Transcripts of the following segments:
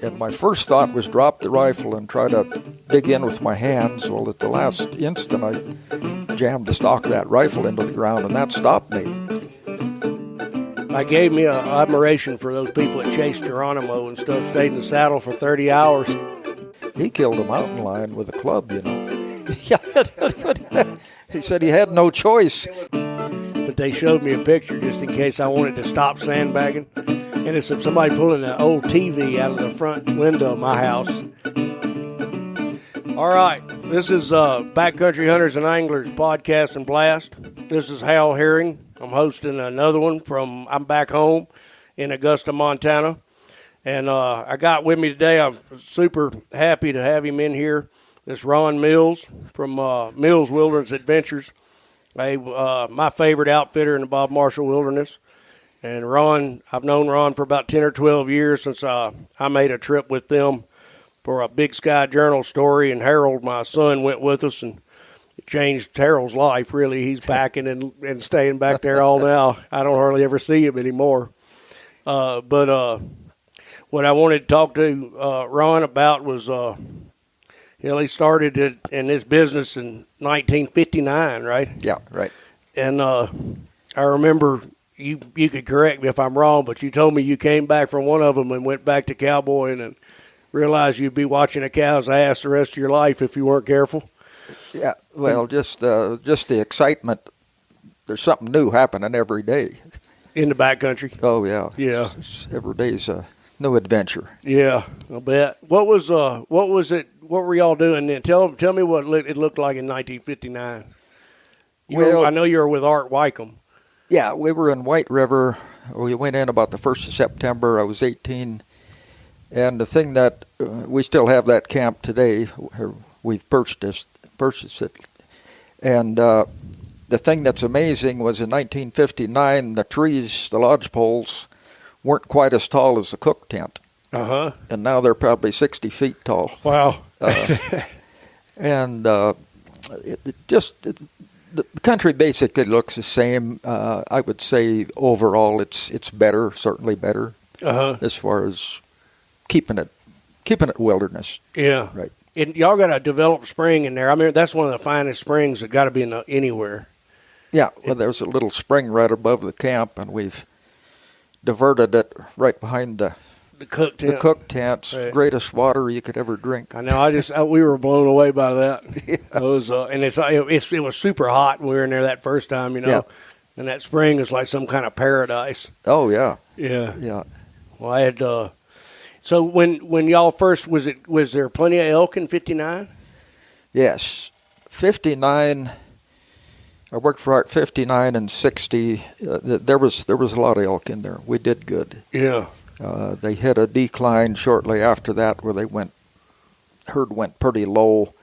And my first thought was drop the rifle and try to dig in with my hands. Well, at the last instant, I jammed the stock of that rifle into the ground, and that stopped me. I gave me an admiration for those people that chased Geronimo and stuff, stayed in the saddle for 30 hours. He killed a mountain lion with a club, you know. He said he had no choice. But they showed me a picture just in case I wanted to stop sandbagging. And it's of somebody pulling an old TV out of the front window of my house. All right, this is Backcountry Hunters and Anglers Podcast and Blast. This is Hal Herring. I'm hosting another one I'm back home in Augusta, Montana. And I got with me today, I'm super happy to have him in here. This Ron Mills from Mills Wilderness Adventures, my favorite outfitter in the Bob Marshall Wilderness. And Ron, I've known Ron for about 10 or 12 years since I made a trip with them for a Big Sky Journal story. And Harold, my son, went with us, and it changed Harold's life, really. He's packing and staying back there all now. I don't hardly ever see him anymore. But what I wanted to talk to Ron about was, he started in this business in 1959, right? Yeah, right. And I remember, you could correct me if I'm wrong, but you told me you came back from one of them and went back to cowboying and realized you'd be watching a cow's ass the rest of your life if you weren't careful. Yeah, well, just the excitement. There's something new happening every day. In the backcountry? Oh, yeah. Yeah. Every day's a new adventure. Yeah, I bet. What was it? What were y'all doing then? Tell me what it looked like in 1959. I know you were with Art Wycombe. Yeah, we were in White River. We went in about the 1st of September. I was 18. And the thing that we still have that camp today. We've purchased it. And the thing that's amazing was in 1959, the trees, the lodge poles, weren't quite as tall as the cook tent. Uh-huh. And now they're probably 60 feet tall. Wow. And the country basically looks the same. I would say overall it's better, certainly better, as far as keeping it wilderness. Yeah. Right. And y'all got a developed spring in there. I mean, that's one of the finest springs that got to be anywhere. Yeah. Well, there's a little spring right above the camp, and we've diverted it right behind the cook tent. The cook tent's right. Greatest water you could ever drink. I know. We were blown away by that. Yeah. It was, and it was super hot when we were in there that first time, you know. Yeah. And that spring is like some kind of paradise. Oh yeah. Yeah. Yeah. Well, I had. So when y'all first was there plenty of elk in 59? Yes, 59. I worked for Art 59 and 60. There was a lot of elk in there. We did good. Yeah. They hit a decline shortly after that where herd went pretty low.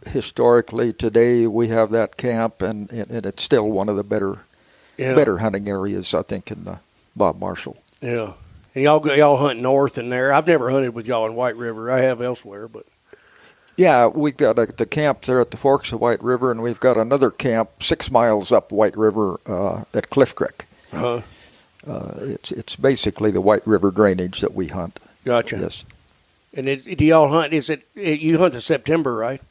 Historically, today we have that camp, and it's still one of the better hunting areas, I think, in the Bob Marshall. Yeah. And y'all hunt north in there. I've never hunted with y'all in White River. I have elsewhere, but. Yeah, we've got the camp there at the forks of White River, and we've got another camp 6 miles up White River at Cliff Creek. Uh-huh. It's basically the White River drainage that we hunt. Gotcha. Yes. And do y'all hunt? You hunt in September, right?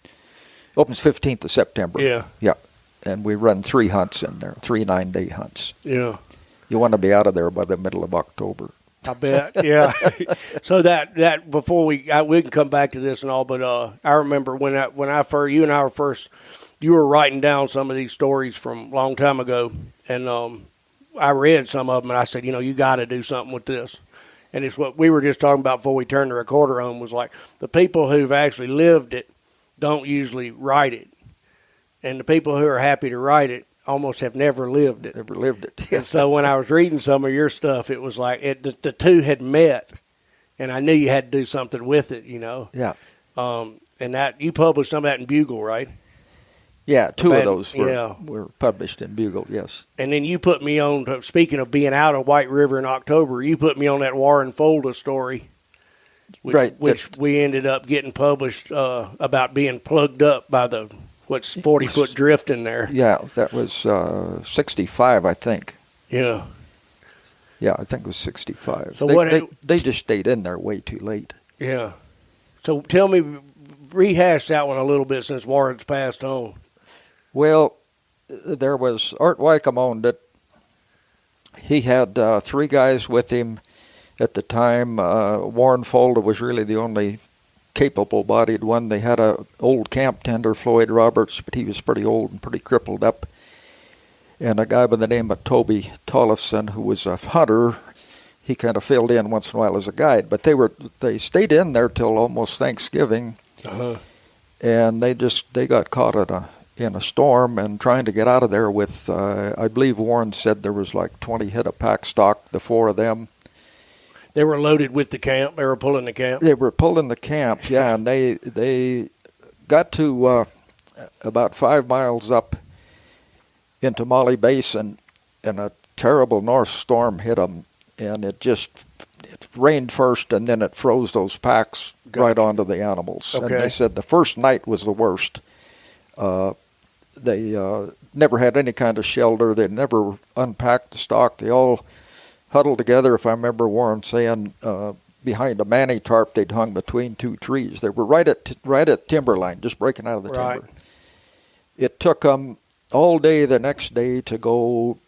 Opens 15th of September. Yeah. Yeah. And we run 3 hunts in there, 3 9-day hunts. Yeah. You want to be out of there by the middle of October. I bet, yeah. So that before we can come back to this and all, but I remember when I first, you and I were first, you were writing down some of these stories from a long time ago, and I read some of them, and I said, you got to do something with this. And it's what we were just talking about before we turned the recorder on, was like the people who've actually lived it don't usually write it, and the people who are happy to write it almost have never lived it. Never lived it. And so when I was reading some of your stuff, it was like the two had met, and I knew you had to do something with it, Yeah. And that you published some of that in Bugle, right? Yeah, 2 of those were published in Bugle, yes. And then you put me on, speaking of being out of White River in October, you put me on that Warren Folda story, which we ended up getting published about being plugged up by the 40-foot drift in there. Yeah, that was 65, I think. Yeah. Yeah, I think it was 65. So they just stayed in there way too late. Yeah. So tell me, rehash that one a little bit since Warren's passed on. Well, there was Art Wycombe owned it. He had 3 guys with him at the time. Warren Folda was really the only capable-bodied one. They had a old camp tender, Floyd Roberts, but he was pretty old and pretty crippled up. And a guy by the name of Toby Tollefson, who was a hunter. He kind of filled in once in a while as a guide. But they stayed in there till almost Thanksgiving. Uh-huh. And they got caught in a storm and trying to get out of there with, I believe Warren said there was like 20 head of pack stock, the 4 of them. They were loaded with the camp. They were pulling the camp. They were pulling the camp, yeah, and they got to about 5 miles up into Molly Basin, and a terrible north storm hit them, and it rained first, and then it froze those packs right onto the animals. Okay. And they said the first night was the worst. They never had any kind of shelter. They never unpacked the stock. They all huddled together, if I remember Warren saying, behind a manny tarp they'd hung between 2 trees. They were right at timberline, just breaking out of the timber. It took them all day the next day to go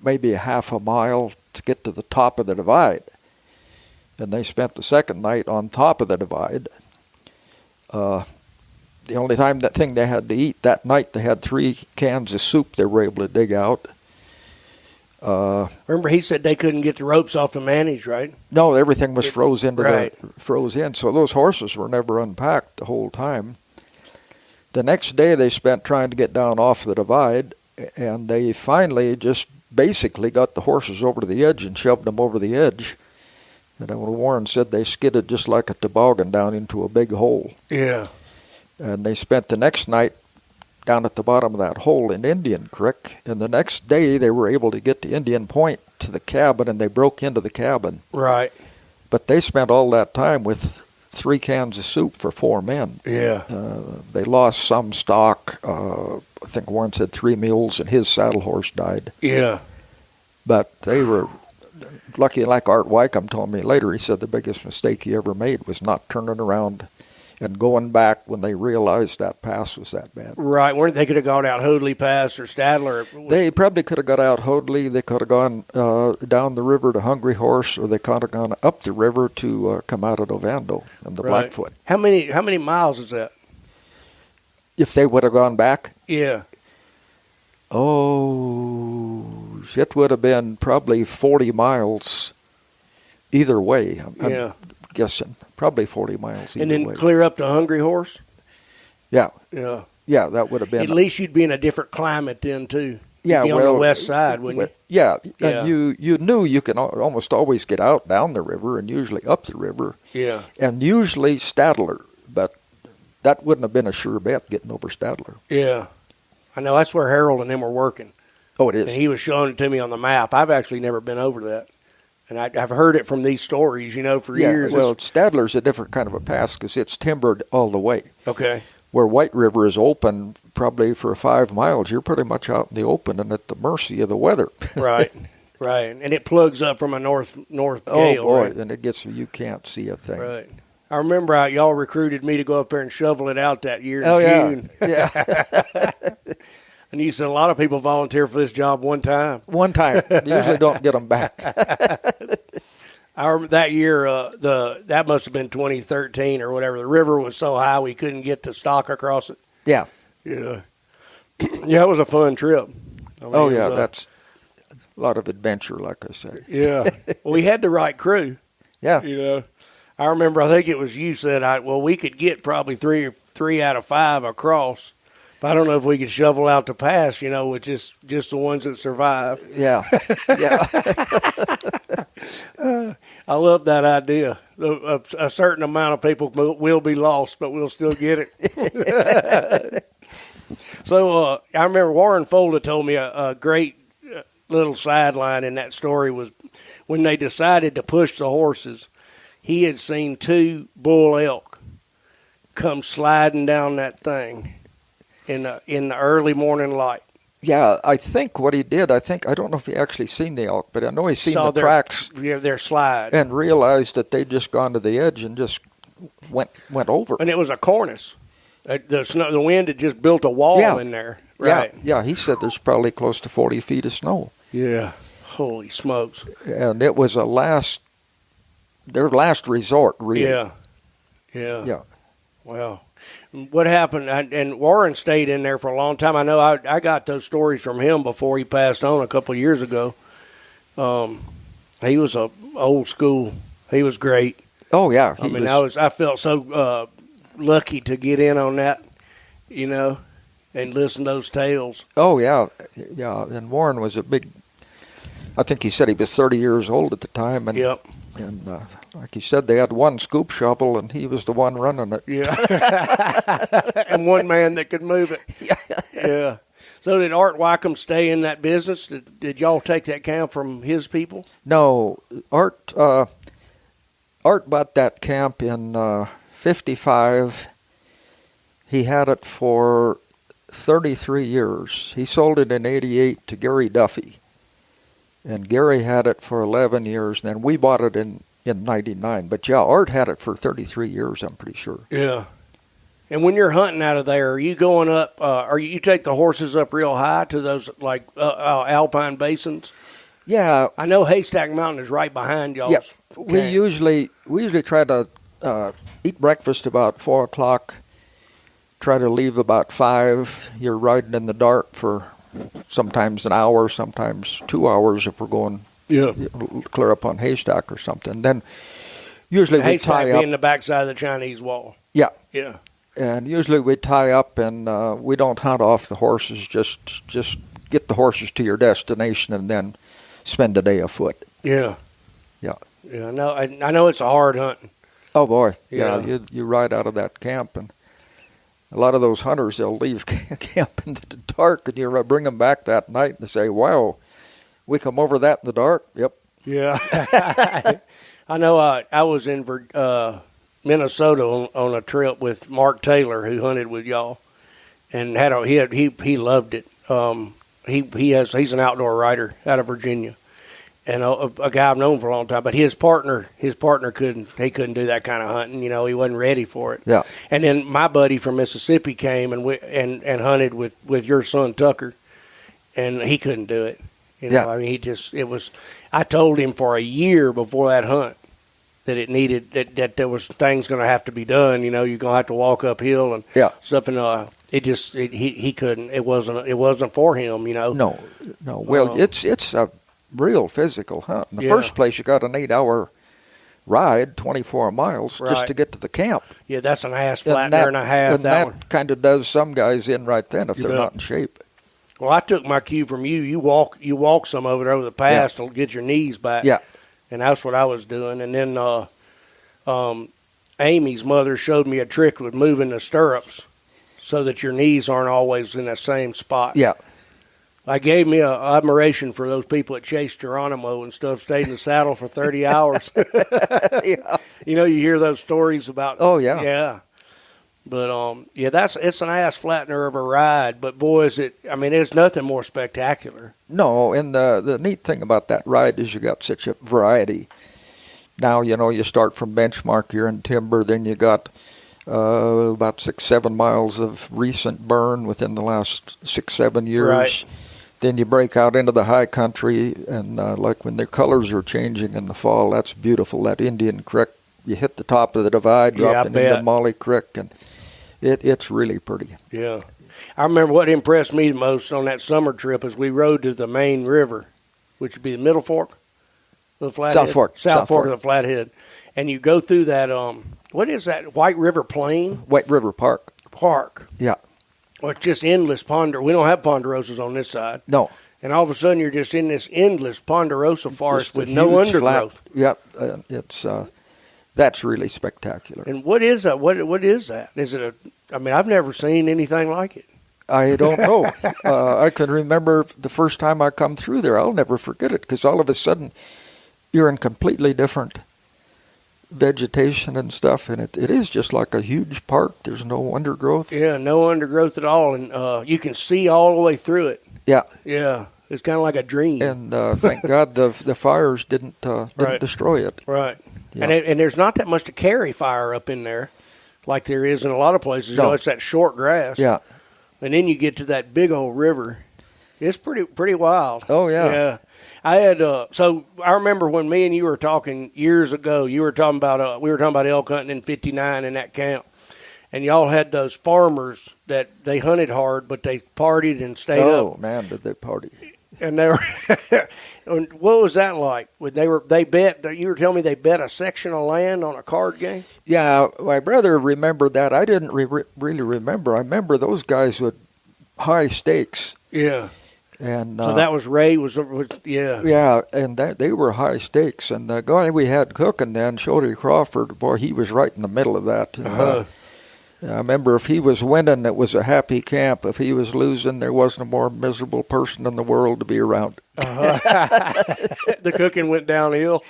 maybe a half a mile to get to the top of the divide. And they spent the second night on top of the divide. The only thing they had to eat that night, they had 3 cans of soup they were able to dig out. Remember, he said they couldn't get the ropes off the manage, right? No, everything was froze in. So those horses were never unpacked the whole time. The next day they spent trying to get down off the divide, and they finally just basically got the horses over to the edge and shoved them over the edge. And Warren said they skidded just like a toboggan down into a big hole. Yeah. And they spent the next night down at the bottom of that hole in Indian Creek. And the next day they were able to get to Indian Point to the cabin, and they broke into the cabin. Right. But they spent all that time with 3 cans of soup for 4 men. Yeah. They lost some stock. I think Warren said 3 mules, and his saddle horse died. Yeah. But they were lucky, like Art Wycombe told me later. He said the biggest mistake he ever made was not turning around and going back when they realized that pass was that bad. Right. Weren't they could have gone out Hoadley Pass or Stadler? They probably could have got out Hoadley. They could have gone down the river to Hungry Horse, or they could have gone up the river to come out of Ovando and the Blackfoot. How many miles is that? If they would have gone back? Yeah. Oh, it would have been probably 40 miles either way. I'm guessing. Probably 40 miles either way. And then clear up to Hungry Horse? Yeah. Yeah. Yeah, that would have been. At least you'd be in a different climate then, too. Yeah, You'd be on the west side, wouldn't you? Yeah, and you knew you could almost always get out down the river and usually up the river. Yeah. And usually Stadler, but that wouldn't have been a sure bet getting over Stadler. Yeah. I know, that's where Harold and them were working. Oh, it is. And he was showing it to me on the map. I've actually never been over that. And I've heard it from these stories, for years. Well, Stadler's a different kind of a pass because it's timbered all the way. Okay. Where White River is open, probably for 5 miles, you're pretty much out in the open and at the mercy of the weather. Right, right. And it plugs up from a north gale. Oh, boy, right? and it gets you can't see a thing. Right. I remember y'all recruited me to go up there and shovel it out that year in June. Yeah. And you said a lot of people volunteer for this job one time. One time. They usually don't get them back. I remember that year, that must have been 2013 or whatever. The river was so high we couldn't get the stock across it. Yeah. Yeah. Yeah, it was a fun trip. That's a lot of adventure, like I said. Yeah. Well, we had the right crew. Yeah. I remember, I think it was you said, we could get probably three out of 5 across. But I don't know if we could shovel out the pass, with just the ones that survive. Yeah. Yeah. I love that idea. A certain amount of people will be lost, but we'll still get it. So I remember Warren Folda told me a great little sideline in that story was when they decided to push the horses, he had seen 2 bull elk come sliding down that thing in the early morning light. Yeah, I think what he did, I don't know if he actually seen the elk, but I know he seen Saw the tracks. Their slide. And realized that they'd just gone to the edge and just went over. And it was a cornice. The wind had just built a wall in there. Right. Yeah, he said there's probably close to 40 feet of snow. Yeah. Holy smokes. And it was their last resort, really. Yeah. Wow. What happened? And Warren stayed in there for a long time. I know I got those stories from him before he passed on a couple of years ago. He was a old school. He was great. Oh yeah. I felt so lucky to get in on that, and listen to those tales. Oh yeah. And Warren was I think he said he was 30 years old at the time. And, yep. And like he said, they had one scoop shovel, and he was the one running it. Yeah. And one man that could move it. Yeah. So did Art Wykeham stay in that business? Did y'all take that camp from his people? No. Art bought that camp in 55. He had it for 33 years. He sold it in 88 to Gary Duffy. And Gary had it for 11 years, and then we bought it in 99. But yeah, Art had it for 33 years, I'm pretty sure. Yeah. And when you're hunting out of there, are you going up, you take the horses up real high to those, alpine basins? Yeah. I know Haystack Mountain is right behind y'all. Yeah. We usually try to eat breakfast about 4 o'clock, try to leave about 5. You're riding in the dark for sometimes an hour, sometimes 2 hours if we're going clear up on Haystack or something. Then usually we tie up. Being the backside of the Chinese wall. Yeah. Yeah. And usually we tie up and we don't hunt off the horses, just get the horses to your destination and then spend the day afoot. Yeah. Yeah. Yeah, I know it's a hard hunting. Oh boy. Yeah, you ride out of that camp, and a lot of those hunters, they'll leave camp in the dark, and you bring them back that night and they say, wow, we come over that in the dark? Yep. Yeah. I know I was in Minnesota on a trip with Mark Taylor, who hunted with y'all, and he loved it. He's an outdoor writer out of Virginia, and a guy I've known for a long time. But his partner couldn't do that kind of hunting. He wasn't ready for it. Yeah. And then my buddy from Mississippi came and hunted with your son Tucker, and he couldn't do it. I mean, I told him for a year before that hunt that it needed that there was things going to have to be done. You're going to have to walk uphill and stuff, and he couldn't. It wasn't for him. No. Well, it's a real physical hunt. In the first place, you got an 8-hour ride, 24 miles, just to get to the camp. Yeah, that's an ass flattener and a half. And that kind of does some guys in right then if they're not in shape. Well, I took my cue from you. You walk some of it over the pass to get your knees back. Yeah. And that's what I was doing. And then Amy's mother showed me a trick with moving the stirrups so that your knees aren't always in that same spot. Yeah. I gave me an admiration for those people that chased Geronimo and stuff, stayed in the saddle for 30 hours. Yeah. You hear those stories about. Oh, yeah. Yeah. But, it's an ass flattener of a ride. But, boy, it's nothing more spectacular. No, and the neat thing about that ride is you got such a variety. Now, you start from Benchmark, you're in timber, then you got about 6-7 miles of recent burn within the last 6-7 years. Right. Then you break out into the high country, and like when the colors are changing in the fall, that's beautiful. That Indian Creek, you hit the top of the divide, drop into Molly Creek, and it's really pretty. Yeah. I remember what impressed me the most on that summer trip is we rode to the main river, which would be the Middle Fork of the Flathead. South Fork of the Flathead. And you go through that, what is that, White River Plain? White River Park. Yeah. Well, it's just endless we don't have ponderosas on this side. No. And all of a sudden you're just in this endless ponderosa forest with no undergrowth. Yep. That's really spectacular. And what is that? What is that? Is it I've never seen anything like it. I don't know. I can remember the first time I come through there. I'll never forget it because all of a sudden you're in completely different vegetation and stuff, and it is just like a huge park. There's no undergrowth. Yeah, no undergrowth at all, and you can see all the way through it. Yeah. Yeah, it's kind of like a dream. And thank God the fires didn't Right. destroy it. Right. Yeah. And there's not that much to carry fire up in there like there is in a lot of places. You No. know, it's that short grass. Yeah. And then you get to that big old river. It's pretty wild. Oh, yeah. Yeah. I had so I remember when me and you were talking years ago. You were talking about we were talking about elk hunting in '59 in that camp, and y'all had those farmers that they hunted hard, but they partied and stayed up. Oh man, did they party? And they were. What was that like? When they bet? You were telling me they bet a section of land on a card game. Yeah, my brother remembered that. I didn't really remember. I remember those guys with high stakes. Yeah. And So that was Ray was yeah. yeah, and they were high stakes. And the guy we had cooking then, Shody Crawford, boy, he was right in the middle of that. And, I remember if he was winning, it was a happy camp. If he was losing, there wasn't a more miserable person in the world to be around. The cooking went downhill.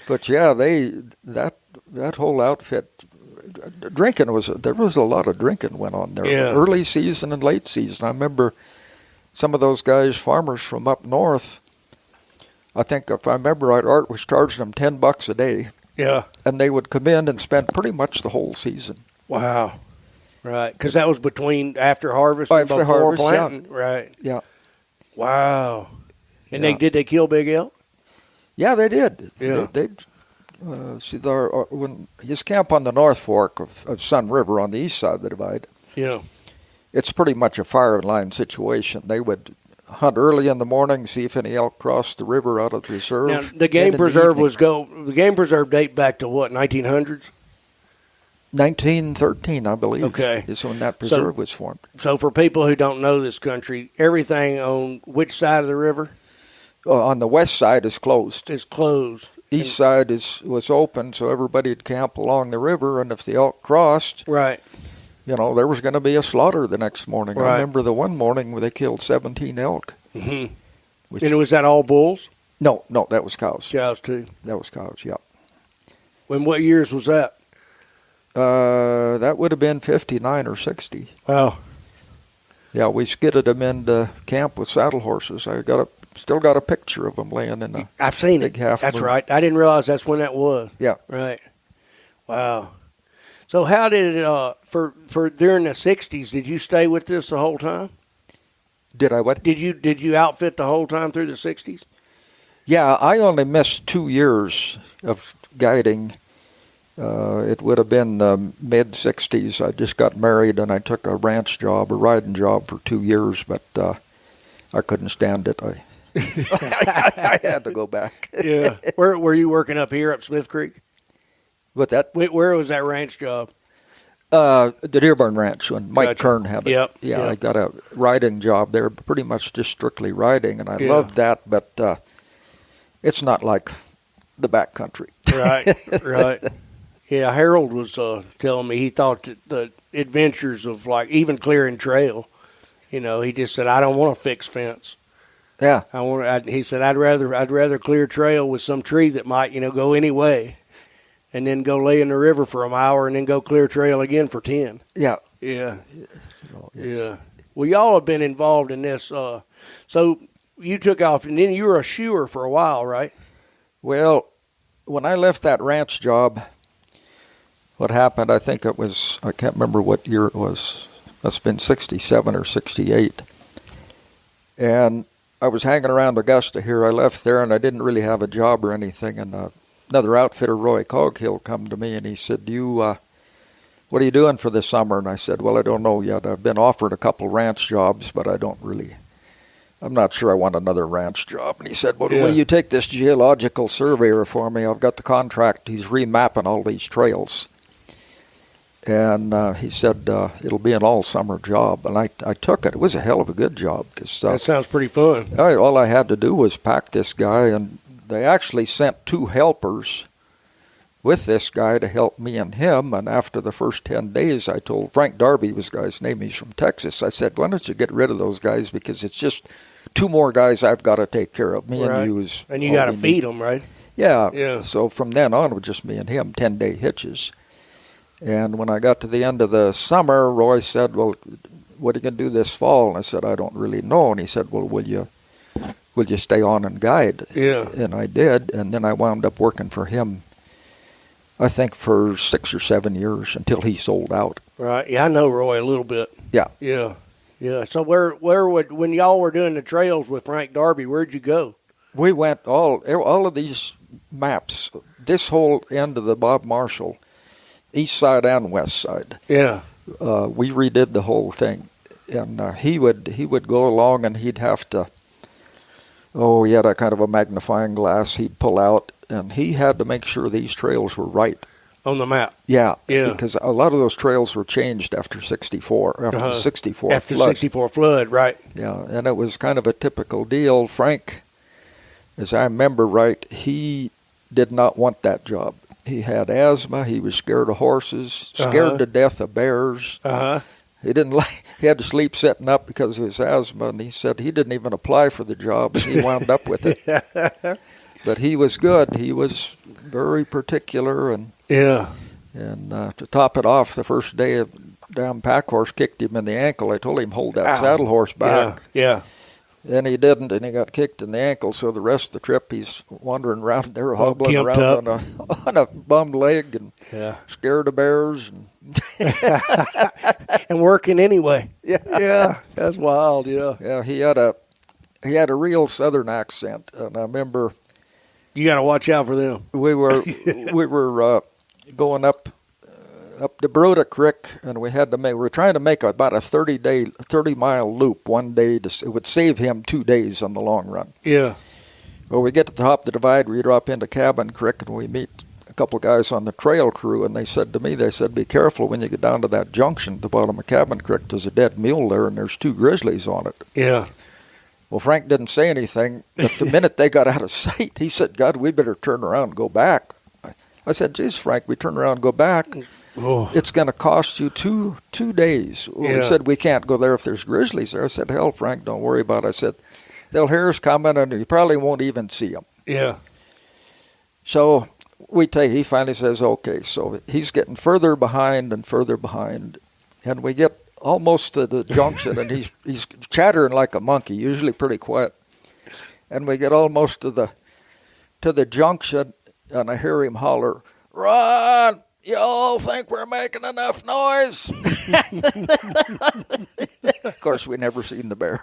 But yeah, that whole outfit, drinking there was a lot of drinking went on there. Yeah. Early season and late season. I remember some of those guys, farmers from up north. I think if I remember right, Art was charging them $10 a day. Yeah. And they would come in and spend pretty much the whole season. Wow. Right, because that was between after harvest and before harvest, planting. yeah. Right. Yeah. Wow. And Yeah. did they kill big elk? Yeah, they did. Yeah. When his camp on the North Fork of Sun River on the east side of the divide, Yeah. it's pretty much a fire line situation. They would hunt early in the morning, see if any elk crossed the river out of the reserve. Now the game preserve the game preserve date back to what, 1900s? 1913, I believe. Okay. Is when that preserve was formed. So for people who don't know this country, everything on which side of the river On the west side is closed. is closed. East side was open, so everybody would camp along the river, and if the elk crossed, Right. there was going to be a slaughter the next morning. Right. I remember the one morning where they killed 17 elk. Mm-hmm. And was that all bulls? No, that was cows. Cows too. That was cows, yeah. When what years was that? That would have been 59 or 60. Wow. Yeah, we skidded them into camp with saddle horses. I still got a picture of them laying in a I've seen big it. half That's moon. right. I didn't realize that's when that was. Yeah. Right. Wow. So how did it for during the 60s, did you stay with this the whole time? Did I what? Did you outfit the whole time through the 60s? Yeah, I only missed 2 years of guiding. It would have been the mid-60s. I just got married and I took a ranch job, a riding job for 2 years, but I couldn't stand it. I had to go back. Yeah. Where were you working up here up Smith Creek? But that Where was that ranch job? the Dearborn Ranch when Mike Gotcha. Kern had it. Yep, Yeah, yep. I got a riding job there, pretty much just strictly riding, and I Yeah. loved that, but it's not like the backcountry. Right. Right. Yeah, Harold was telling me he thought that the adventures of like even clearing trail, he just said, I don't want a fixed fence. Yeah. He said, I'd rather clear trail with some tree that might, go any way, and then go lay in the river for an hour and then go clear trail again for 10. Yeah. Yeah. It's- Yeah. Well, y'all have been involved in this. So you took off, and then you were a shoer for a while, right? Well, when I left that ranch job, what happened, I think it was, I can't remember what year it was. Must have been 67 or 68. And I was hanging around Augusta here. I left there, and I didn't really have a job or anything. And another outfitter, Roy Coghill, come to me, and he said, what are you doing for this summer? And I said, well, I don't know yet. I've been offered a couple ranch jobs, but I'm not sure I want another ranch job. And he said, well, Yeah. will you take this geological surveyor for me? I've got the contract. He's remapping all these trails. And he said, it'll be an all-summer job. And I took it. It was a hell of a good job. Cause, That sounds pretty fun. all I had to do was pack this guy, and they actually sent 2 helpers with this guy to help me and him. And after the first 10 days, I told Frank Darby was the guy's name. He's from Texas. I said, why don't you get rid of those guys, because it's just 2 more guys I've got to take care of. Me Right. and you is And you all got to we feed need. them, right? Yeah. Yeah. So from then on, it was just me and him, 10-day hitches. And when I got to the end of the summer, Roy said, well, what are you going to do this fall? And I said, I don't really know. And he said, well, will you stay on and guide? Yeah. And I did. And then I wound up working for him, I think, for 6 or 7 years until he sold out. Right. Yeah, I know Roy a little bit. Yeah. Yeah. Yeah. So when y'all were doing the trails with Frank Darby, where'd you go? We went all of these maps, this whole end of the Bob Marshall, east side and west side. Yeah. We redid the whole thing. And he would go along and he'd have to, he had a kind of a magnifying glass he'd pull out, and he had to make sure these trails were right. On the map. Yeah. Yeah. Because a lot of those trails were changed after 64, after the 64 After flood. 64 flood, right. Yeah, and it was kind of a typical deal. Frank, as I remember right, he did not want that job. He had asthma. He was scared of horses, scared to death of bears. He didn't like. He had to sleep sitting up because of his asthma, and he said he didn't even apply for the job, and he wound up with it. But he was good. He was very particular, and to top it off, the first day, a damn pack horse kicked him in the ankle. I told him hold that saddle horse back. Yeah. And he didn't, and he got kicked in the ankle. So the rest of the trip, he's wandering around there, hobbling around on a bum leg, and scared of bears, and and working anyway. Yeah, that's wild. Yeah, he had a real Southern accent, and I remember you got to watch out for them. We were going up the Broda Creek, and we were trying to make about a 30-mile loop one day. It would save him 2 days on the long run. Yeah. Well, we get to the top of the divide, we drop into Cabin Creek, and we meet a couple of guys on the trail crew, and they said to me, be careful when you get down to that junction at the bottom of Cabin Creek. There's a dead mule there, and there's 2 grizzlies on it. Yeah. Well, Frank didn't say anything, but the minute they got out of sight, he said, God, we better turn around and go back. I said, geez, Frank, we turn around and go back. Oh. It's going to cost you two days. Well, he said, we can't go there if there's grizzlies there. I said, hell, Frank, don't worry about it. I said, they'll hear us coming, and you probably won't even see them. Yeah. So he finally says, okay. So he's getting further behind and further behind, and we get almost to the junction, and he's chattering like a monkey, usually pretty quiet. And we get almost to the junction, and I hear him holler, "Run! You all think we're making enough noise?" Of course, we never seen the bear.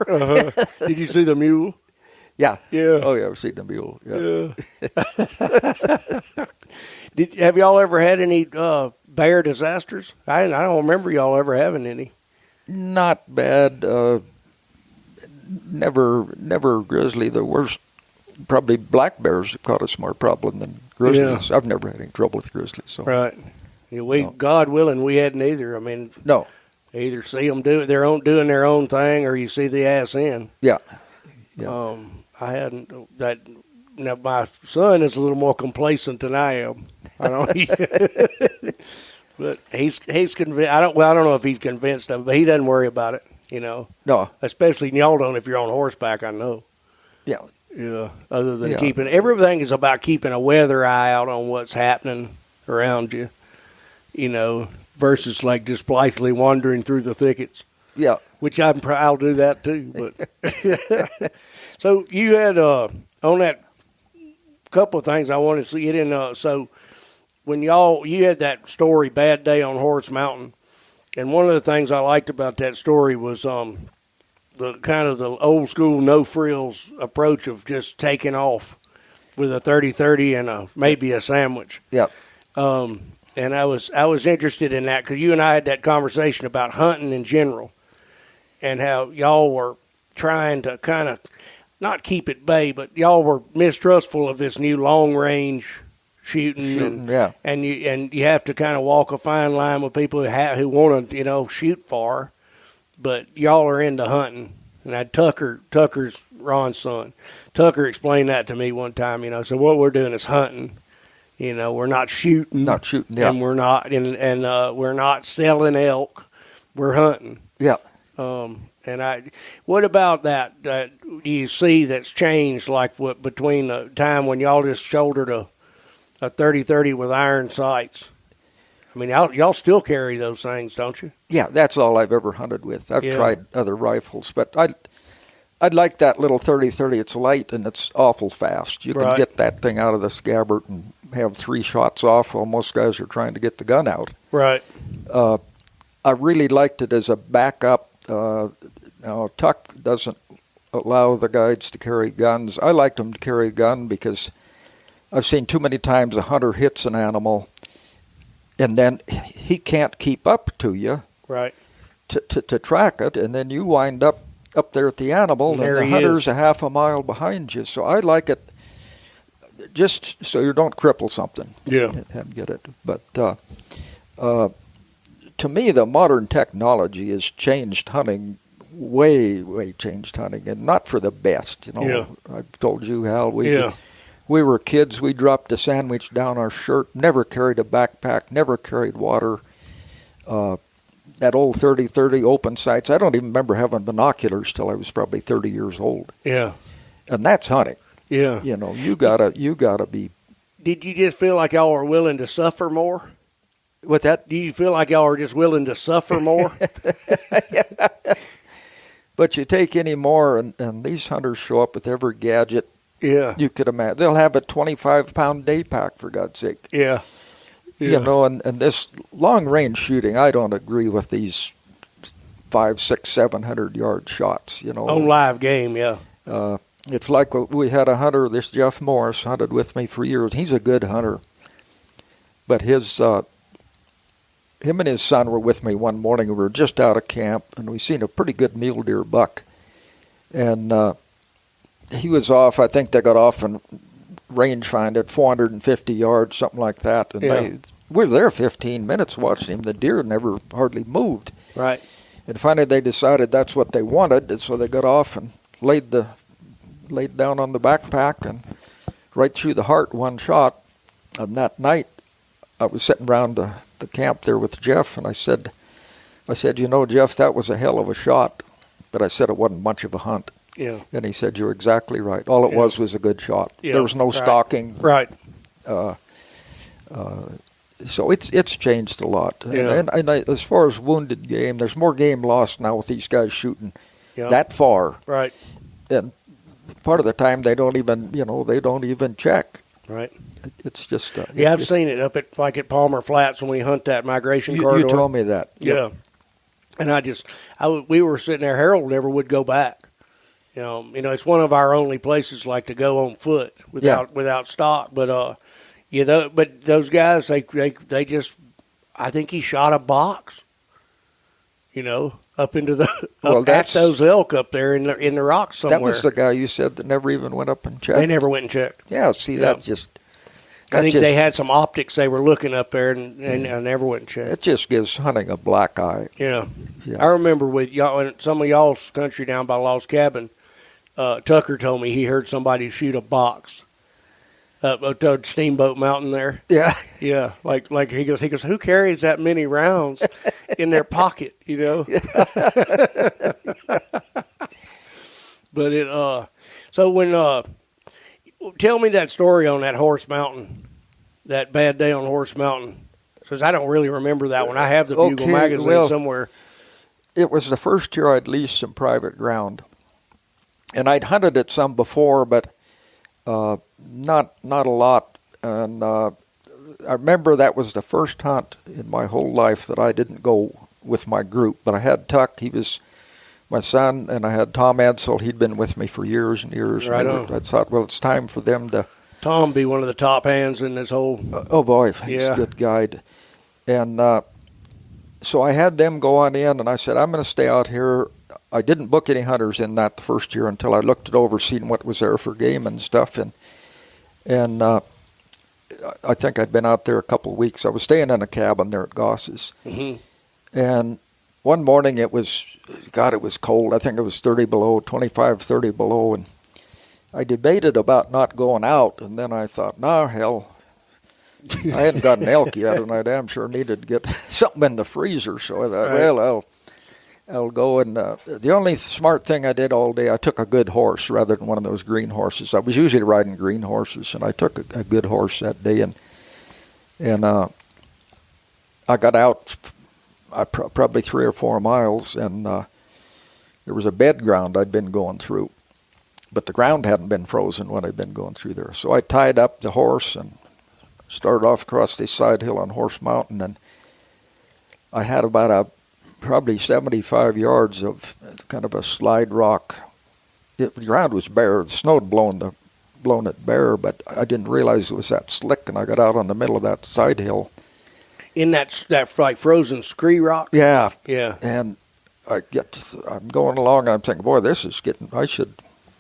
Did you see the mule? Yeah. Yeah. Oh, yeah, I've seen the mule. Yeah. Have y'all ever had any bear disasters? I don't remember y'all ever having any. Not bad. Never grizzly. The worst, probably black bears have caused us more problem than grizzlies. Yeah. I've never had any trouble with grizzlies. So. Right. Yeah, God willing, we hadn't either. I mean, no. Either see them doing their own thing, or you see the ass in. Yeah. I hadn't. Now my son is a little more complacent than I am. I don't. But he's convinced. I don't know if he's convinced of it, but he doesn't worry about it. No. Especially y'all don't if you're on horseback. I know. Yeah. Yeah. Other than keeping everything is about keeping a weather eye out on what's happening around you. Versus like just blithely wandering through the thickets. Yeah. Which I'll do that too. But so you had on that couple of things I wanted to get in. So when you had that story, Bad Day on Horse Mountain, and one of the things I liked about that story was the kind of the old school no frills approach of just taking off with a 30-30 and maybe a sandwich. Yeah. And I was interested in that because you and I had that conversation about hunting in general and how y'all were trying to kind of not keep at bay, but y'all were mistrustful of this new long range shooting. And you have to kind of walk a fine line with people who want to shoot far, but y'all are into hunting. And I had Tucker's Ron's son. Tucker explained that to me one time. So what we're doing is hunting. We're not shooting. Not shooting, yeah. And we're not we're not selling elk. We're hunting. Yeah. And And what about that? Do you see that's changed, like what between the time when y'all just shouldered a 30-30 with iron sights? I mean, y'all still carry those things, don't you? Yeah, that's all I've ever hunted with. I've Yeah. tried other rifles, but I'd like that little 30-30. It's light and it's awful fast. You can Right. get that thing out of the scabbard and have 3 shots off while most guys are trying to get the gun out. Right. I really liked it as a backup. Now, Tuck doesn't allow the guides to carry guns. I liked them to carry a gun because I've seen too many times a hunter hits an animal and then he can't keep up to you Right. to track it, and then you wind up there at the animal, and There the he hunter's a half a mile behind you. So I like it just so you don't cripple something. Yeah. And get it. But to me, the modern technology has changed hunting, way changed hunting, and not for the best. You know, Yeah. I've told you, Hal, Yeah. we were kids. We dropped a sandwich down our shirt, never carried a backpack, never carried water. That old 30-30 open sights, I don't even remember having binoculars till I was probably 30 years old. Yeah. And that's hunting. Yeah. You know, you gotta be. Did you just feel like y'all were willing to suffer more? What's that? Do you feel like y'all are just willing to suffer more? But you take any more, and these hunters show up with every gadget Yeah. you could imagine. They'll have a 25-pound day pack, for God's sake. Yeah. You know, and this long-range shooting, I don't agree with these 500, 600, 700-yard shots, you know. On live game, yeah. It's like we had a hunter, this Jeff Morris, hunted with me for years. He's a good hunter. But him and his son were with me one morning. We were just out of camp, and we seen a pretty good mule deer buck. And he was off. I think they got off and rangefind at 450 yards, something like that. And Yeah. we were there 15 minutes watching him. The deer never hardly moved. Right. And finally they decided that's what they wanted, and so they got off and laid down on the backpack and right through the heart, one shot. And that night I was sitting around the camp there with Jeff, and I said, you know, Jeff, that was a hell of a shot. But I said it wasn't much of a hunt. Yeah. And he said, you're exactly right. All it was a good shot. Yeah. There was no Right. stalking. Right. So it's changed a lot. Yeah. And as far as wounded game, there's more game lost now with these guys shooting Yeah. that far. Right. And part of the time they don't even check. Right. It's just Yeah, I've seen it up at Palmer Flats when we hunt that migration corridor. You told me that. Yeah. And we were sitting there. Harold never would go back. You know, it's one of our only places like to go on foot without stock. But but those guys, they just, I think he shot a box. You know, up into the at those elk up there in the rocks somewhere. That was the guy you said that never even went up and checked. They never went and checked. Yeah, see, that just. I think they had some optics they were looking up there and never went and checked. It just gives hunting a black eye. Yeah. Yeah. I remember with y'all, in some of y'all's country down by Lost Cabin, Tucker told me he heard somebody shoot a box up to Steamboat Mountain there. Yeah. Yeah, like he goes, who carries that many rounds in their pocket, you know? But so when tell me that story on that Horse Mountain, that bad day on Horse Mountain, because I don't really remember that one. I have the Bugle magazine somewhere. It was the first year I'd leased some private ground, and I'd hunted it some before, but not a lot. And I remember that was the first hunt in my whole life that I didn't go with my group. But I had Tuck, he was my son, and I had Tom Edsel. He'd been with me for years and years. Right and I thought, well, it's time for them to. Tom be one of the top hands in this whole. Oh boy, he's a good guide, and so I had them go on in, and I said, I'm going to stay out here. I didn't book any hunters in that the first year until I looked it over, seeing what was there for game and stuff, and I think I'd been out there a couple of weeks. I was staying in a cabin there at Goss's, and one morning it was cold. I think it was 30 below, 25, 30 below, and I debated about not going out, and then I thought, no, hell, I hadn't got an elk yet, and I damn sure needed to get something in the freezer. So I thought, well, I'll go and the only smart thing I did all day, I took a good horse rather than one of those green horses. I was usually riding green horses, and I took a good horse that day, and I got out probably 3 or 4 miles, and there was a bed ground I'd been going through, but the ground hadn't been frozen when I'd been going through there. So I tied up the horse and started off across this side hill on Horse Mountain, and I had about probably 75 yards of kind of a slide rock. The ground was bare. The snow had blown it bare, but I didn't realize it was that slick, and I got out on the middle of that side hill. In that like frozen scree rock? Yeah. Yeah. And I'm going along, and I'm thinking, boy, this is getting,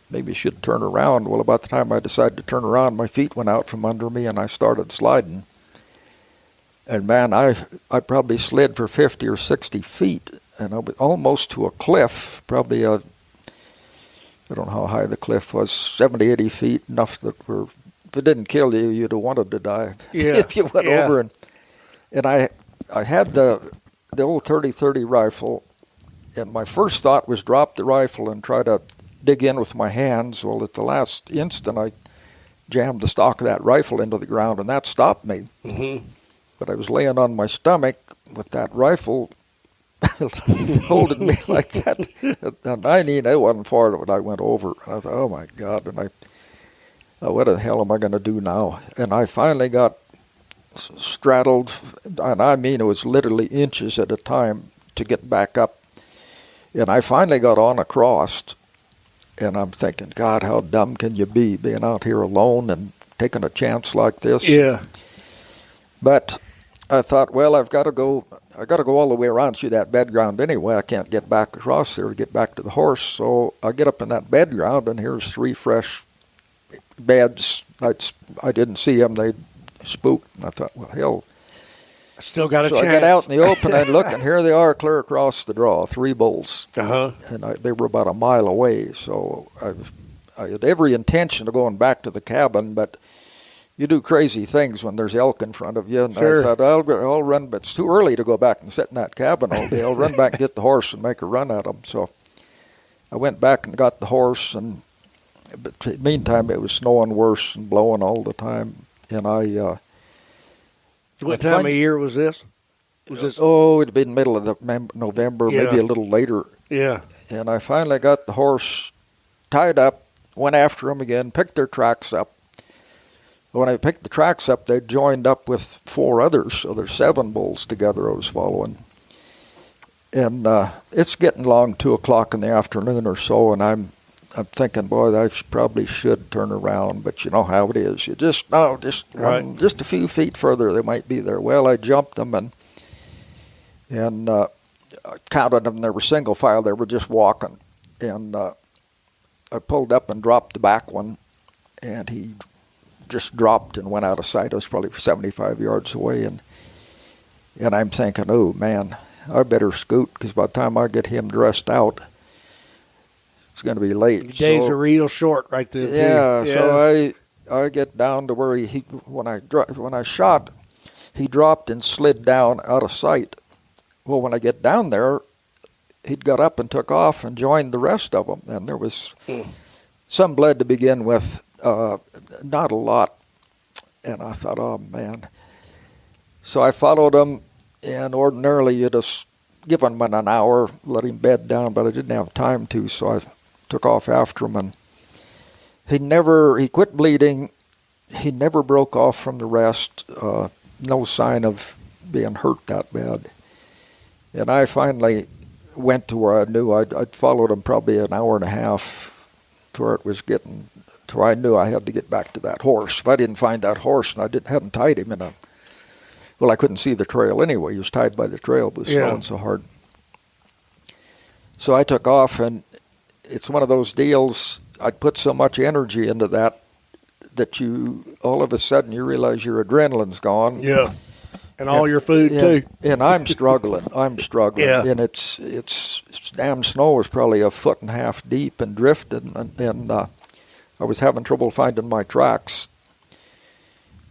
maybe should turn around. Well, about the time I decided to turn around, my feet went out from under me, and I started sliding. And man, I probably slid for 50 or 60 feet, and I was almost to a cliff, probably I don't know how high the cliff was, 70, 80 feet, enough that if it didn't kill you, you'd have wanted to die if you went over. And I had the old 30-30 rifle, and my first thought was drop the rifle and try to dig in with my hands. Well, at the last instant, I jammed the stock of that rifle into the ground, and that stopped me. Mm-hmm. But I was laying on my stomach with that rifle holding me like that. And I knew it wasn't far when I went over. And I thought, oh, my God. And what the hell am I going to do now? And I finally got straddled, and I mean it was literally inches at a time to get back up. And I finally got on across, and I'm thinking, God, how dumb can you be being out here alone and taking a chance like this? Yeah. But I thought, well, I got to go all the way around through that bed ground anyway. I can't get back across there to get back to the horse. So I get up in that bed ground, and here's 3 fresh beds. I didn't see them. They spooked, and I thought, well, hell. I still got a chance. So I get out in the open and look, and here they are clear across the draw, 3 bulls. Uh-huh. And they were about a mile away. So I had every intention of going back to the cabin, but you do crazy things when there's elk in front of you. And sure. I thought, I'll run, but it's too early to go back and sit in that cabin all day. I'll run back and get the horse and make a run at them. So I went back and got the horse, but in the meantime, it was snowing worse and blowing all the time. And what time of year was this? Oh, it'd been middle of November, maybe a little later. Yeah. And I finally got the horse tied up, went after them again, picked their tracks up. When I picked the tracks up, they joined up with 4 others, so there's 7 bulls together I was following. And it's getting long, 2 o'clock in the afternoon or so, and I'm thinking, boy, I probably should turn around, but you know how it is. You just run just a few feet further, they might be there. Well, I jumped them and I counted them. They were single file. They were just walking. And I pulled up and dropped the back one, and he just dropped and went out of sight. I was probably 75 yards away, and I'm thinking, oh, man, I better scoot, because by the time I get him dressed out, it's going to be late. Your days are real short right there. Yeah, so I get down to where when I shot, he dropped and slid down out of sight. Well, when I get down there, he'd got up and took off and joined the rest of them, and there was some blood to begin with, not a lot. And I thought, oh, man. So I followed him, and ordinarily you'd have given him an hour, let him bed down, but I didn't have time to, so I took off after him, and he quit bleeding. He never broke off from the rest. No sign of being hurt that bad. And I finally went to where I knew I'd followed him probably an hour and a half to where it was getting to where I knew I had to get back to that horse. If I didn't find that horse and hadn't tied him I couldn't see the trail anyway. He was tied by the trail, but it was snowing so hard. So I took off, and it's one of those deals. I'd put so much energy into that you all of a sudden you realize your adrenaline's gone. Yeah. And all your food too. And I'm struggling. Yeah. And it's damn snow was probably 1.5 foot deep and drifted, and I was having trouble finding my tracks.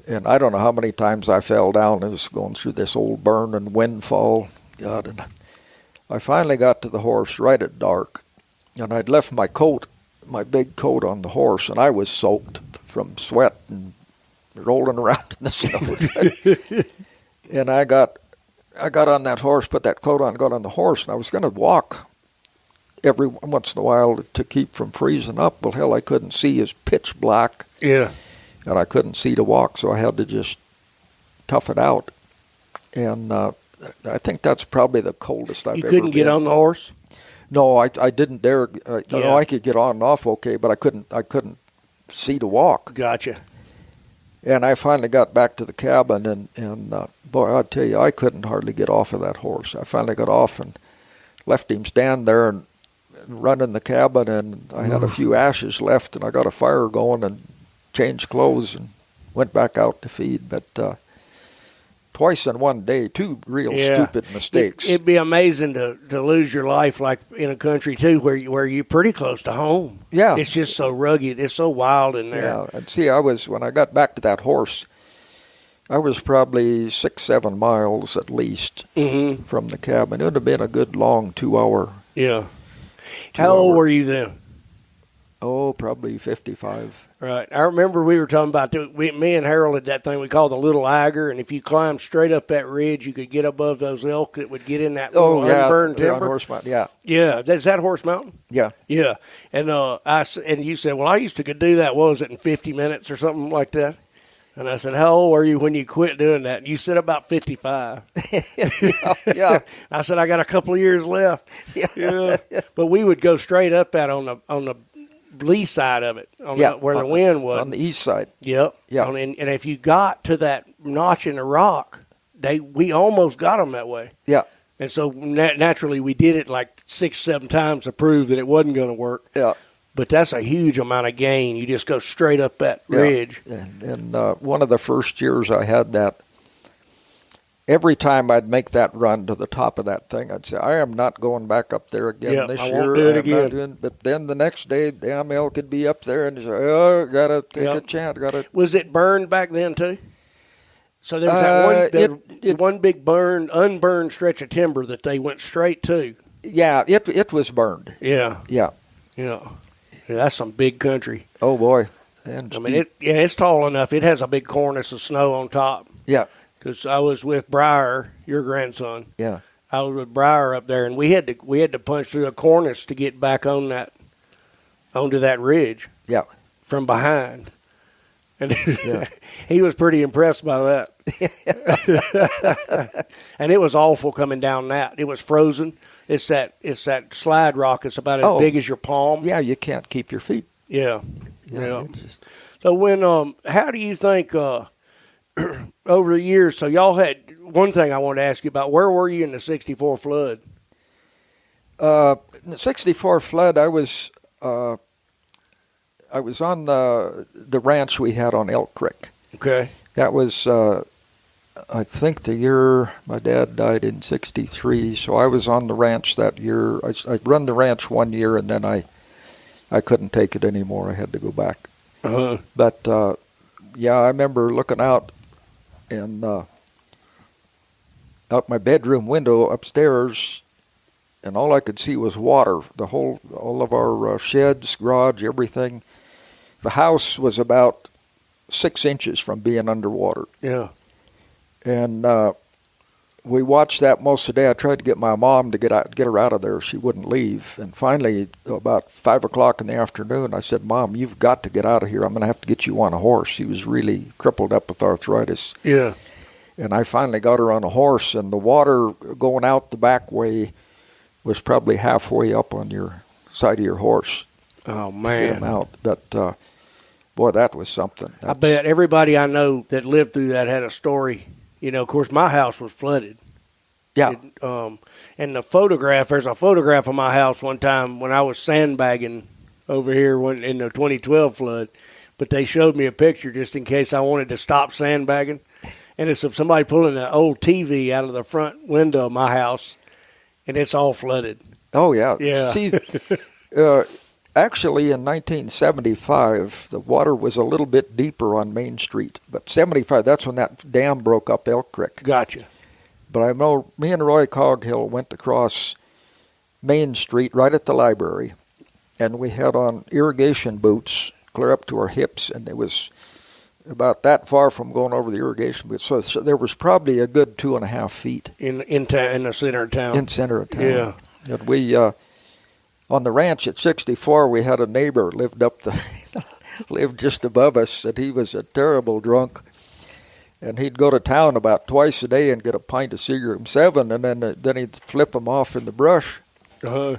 And I don't know how many times I fell down. I was going through this old burn and windfall. God, and I finally got to the horse right at dark, and I'd left my coat, my big coat on the horse, and I was soaked from sweat and rolling around in the snow. And I got on that horse, put that coat on, got on the horse, and I was going to walk every once in a while to keep from freezing up. Well, hell, I couldn't see. It's pitch black. Yeah. And I couldn't see to walk, so I had to just tough it out. And I think that's probably the coldest I've ever been. You couldn't get on the horse? No, I didn't dare. I could get on and off okay, but I couldn't see to walk. Gotcha. And I finally got back to the cabin, and boy, I'll tell you, I couldn't hardly get off of that horse. I finally got off and left him stand there and run in the cabin, and I had a few ashes left, and I got a fire going and changed clothes and went back out to feed. But twice in one day, two real stupid mistakes. It'd be amazing to lose your life like in a country too where you're pretty close to home. Yeah, it's just so rugged. It's so wild in there. Yeah, and see, when I got back to that horse, I was probably 6-7 miles at least from the cabin. It would have been a good long 2 hour. Yeah. How old were you then? Oh, probably 55. Right. I remember we were talking about, me and Harold had that thing we call the Little Eiger, and if you climbed straight up that ridge, you could get above those elk that would get in that little unburned timber. On Horse Mountain, yeah. Yeah. Is that Horse Mountain? Yeah. Yeah. And and you said, well, I used to could do that, what was it, in 50 minutes or something like that? And I said, how old were you when you quit doing that? And you said about 55. Yeah. I said, I got a couple of years left. Yeah. But we would go straight up that on the lee side of it, where the wind was. On the east side. Yep. Yeah. And if you got to that notch in the rock, we almost got them that way. Yeah. And so naturally we did it like 6-7 times to prove that it wasn't going to work. Yeah. But that's a huge amount of gain. You just go straight up that ridge. And one of the first years I had that, every time I'd make that run to the top of that thing, I'd say, I am not going back up there again this year. I won't do it again. But then the next day, damn elk could be up there, and you say, oh, got to take a chance. Was it burned back then, too? So there was that one big unburned stretch of timber that they went straight to. Yeah, it was burned. Yeah. Yeah. Yeah. Yeah, that's some big country. Oh, boy. And I mean, it's tall enough. It has a big cornice of snow on top. Yeah. Because I was with Briar, your grandson. Yeah. I was with Briar up there, and we had to punch through a cornice to get back onto that ridge. Yeah. From behind. And he was pretty impressed by that. And it was awful coming down that. It was frozen. It's that slide rock. It's about as big as your palm. Yeah, you can't keep your feet. Yeah. So when how do you think over the years? So y'all had one thing I wanted to ask you about. Where were you in the '64 flood? In the '64 flood, I was on the ranch we had on Elk Creek. Okay. That was I think the year my dad died in '63, so I was on the ranch that year. I run the ranch 1 year, and then I couldn't take it anymore. I had to go back. Uh-huh. But I remember looking out and out my bedroom window upstairs, and all I could see was water. All of our sheds, garage, everything. The house was about 6 inches from being underwater. Yeah. And we watched that most of the day. I tried to get my mom to get her out of there. She wouldn't leave. And finally, about 5 o'clock in the afternoon, I said, Mom, you've got to get out of here. I'm going to have to get you on a horse. She was really crippled up with arthritis. Yeah. And I finally got her on a horse, and the water going out the back way was probably halfway up on your side of your horse. Oh, man. To get him out. But, boy, that was something. I bet everybody I know that lived through that had a story. You know, of course, my house was flooded. Yeah. And there's a photograph of my house one time when I was sandbagging over here in the 2012 flood. But they showed me a picture just in case I wanted to stop sandbagging. And it's of somebody pulling an old TV out of the front window of my house, and it's all flooded. Oh, yeah. Yeah. See, actually, in 1975, the water was a little bit deeper on Main Street. But 75, that's when that dam broke up Elk Creek. Gotcha. But I know me and Roy Coghill went across Main Street right at the library, and we had on irrigation boots clear up to our hips, and it was about that far from going over the irrigation boots. So there was probably a good 2.5 feet in the center of town. In center of town. Yeah. And we on the ranch at 64, we had a neighbor lived lived just above us, and he was a terrible drunk. And he'd go to town about twice a day and get a pint of Seagram 7, and then he'd flip them off in the brush. Uh-huh.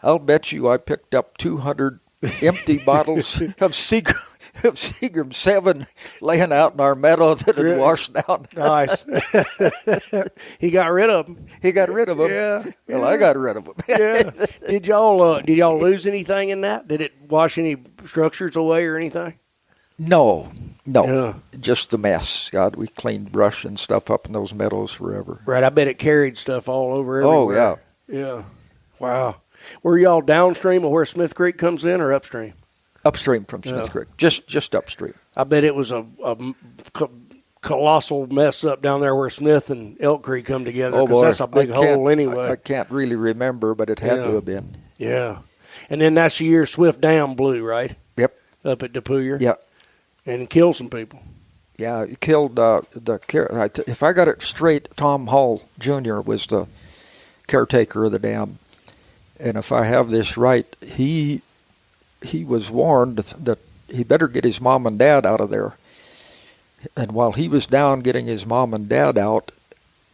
I'll bet you I picked up 200 empty bottles of Seagram 7 laying out in our meadow that had washed out. Nice. He got rid of them. He got rid of them. Yeah. Well, I got rid of them. Yeah. Did y'all lose anything in that? Did it wash any structures away or anything? No. Yeah. Just the mess. God, we cleaned brush and stuff up in those meadows forever. Right. I bet it carried stuff all over everywhere. Oh, yeah. Yeah. Wow. Were y'all downstream of where Smith Creek comes in or upstream? Upstream from Smith Creek. Just upstream. I bet it was a colossal mess up down there where Smith and Elk Creek come together, because that's a big hole anyway. I can't really remember, but it had to have been. Yeah. And then that's the year Swift Dam blew, right? Yep. Up at DePuyre. Yep. And killed some people. Yeah, it killed if I got it straight, Tom Hall Jr. was the caretaker of the dam. And if I have this right, he was warned that he better get his mom and dad out of there. And while he was down getting his mom and dad out,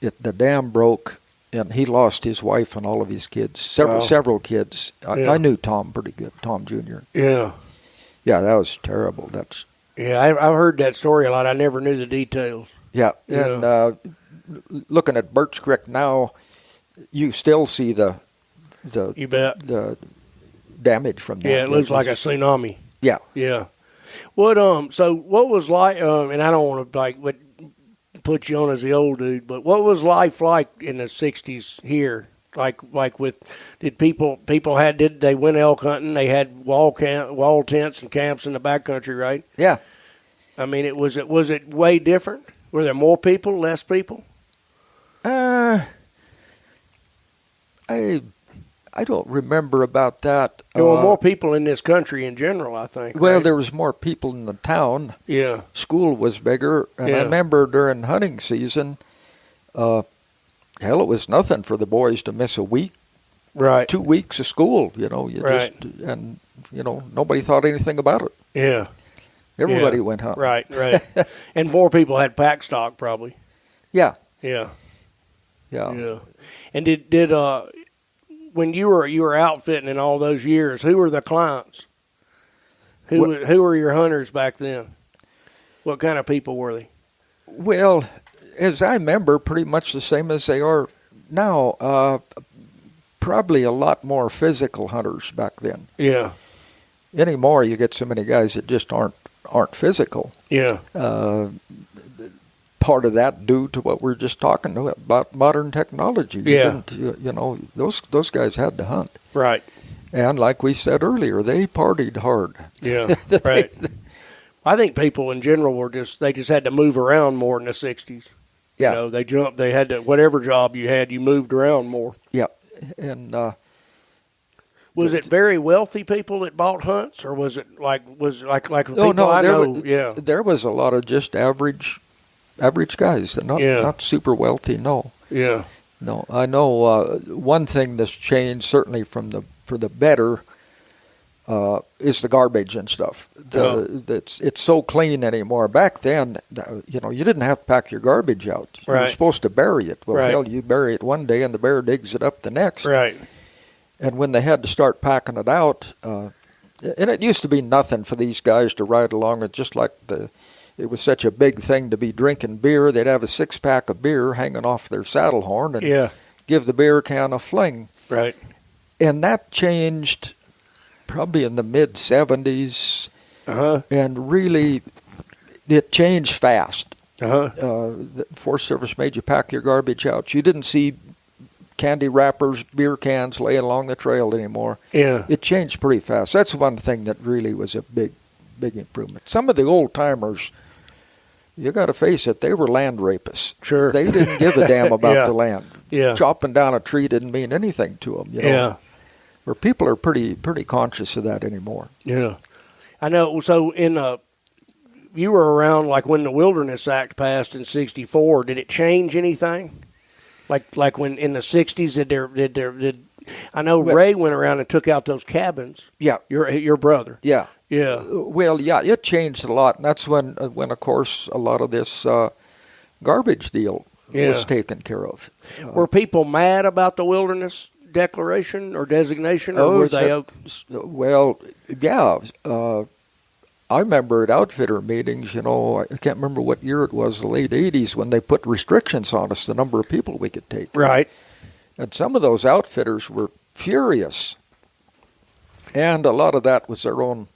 the dam broke, and he lost his wife and all of his kids, several kids. I knew Tom pretty good, Tom Jr. Yeah. Yeah, that was terrible. Yeah, I've heard that story a lot. I never knew the details. Yeah, and looking at Birch Creek now, you still see you bet. the damage from that. Yeah, it looks like a tsunami. Yeah. Yeah. So what was like, and I don't want to put you on as the old dude, but what was life like in the 60s here? Did they went elk hunting? They had wall tents and camps in the backcountry, right? Yeah. I mean, was it way different? Were there more people, less people? I don't remember about that. There were more people in this country in general, I think. Well, right? there was more people in the town. Yeah. School was bigger, and I remember during hunting season, hell, it was nothing for the boys to miss a week. Right. 2 weeks of school, nobody thought anything about it. Yeah. Everybody went hunting. Right. And more people had pack stock, probably. Yeah. Yeah. Yeah. Yeah. And did when you were outfitting in all those years, who were the clients? Who were your hunters back then? What kind of people were they? Well, as I remember, pretty much the same as they are now. Probably a lot more physical hunters back then. Yeah. Anymore, you get so many guys that just aren't physical. Yeah. Part of that due to what we're just talking about modern technology. Those guys had to hunt. Right. And like we said earlier, they partied hard. Yeah. Right. I think people in general were just had to move around more in the 60s. Yeah. They jumped. They had to, whatever job you had, you moved around more. Yeah. And was it very wealthy people that bought hunts, or was it like people I know? Yeah, there was a lot of just average guys, not super wealthy. No. Yeah. No, I know one thing that's changed certainly for the better is the garbage and stuff. It's so clean anymore. Back then, you didn't have to pack your garbage out. You were supposed to bury it. Well, hell, you bury it one day and the bear digs it up the next. Right. And when they had to start packing it out, and it used to be nothing for these guys to ride along with, just like it was such a big thing to be drinking beer. They'd have a 6-pack of beer hanging off their saddle horn and give the beer can a fling. Right. And that changed probably in the mid-'70s, and really it changed fast. The Forest Service made you pack your garbage out. You didn't see candy wrappers, beer cans laying along the trail anymore. Yeah. It changed pretty fast. That's one thing that really was a big improvement. Some of the old-timers you got to face it, they were land rapists. Sure. They didn't give a damn about Yeah. the land. Yeah. Chopping down a tree didn't mean anything to them. You know? Yeah. Where people are pretty conscious of that anymore. Yeah. I know. So you were around like when the Wilderness Act passed in '64. Did it change anything? Like when in the '60s, did I know Ray went around and took out those cabins? Yeah. Your brother. Yeah. Yeah. Well, yeah, it changed a lot, and that's when of course, a lot of this garbage deal was taken care of. Were people mad about the Wilderness Declaration or designation, or were they? Well, yeah. I remember at outfitter meetings, I can't remember what year it was, the late 80s, when they put restrictions on us, the number of people we could take. Right. And some of those outfitters were furious. And a lot of that was their own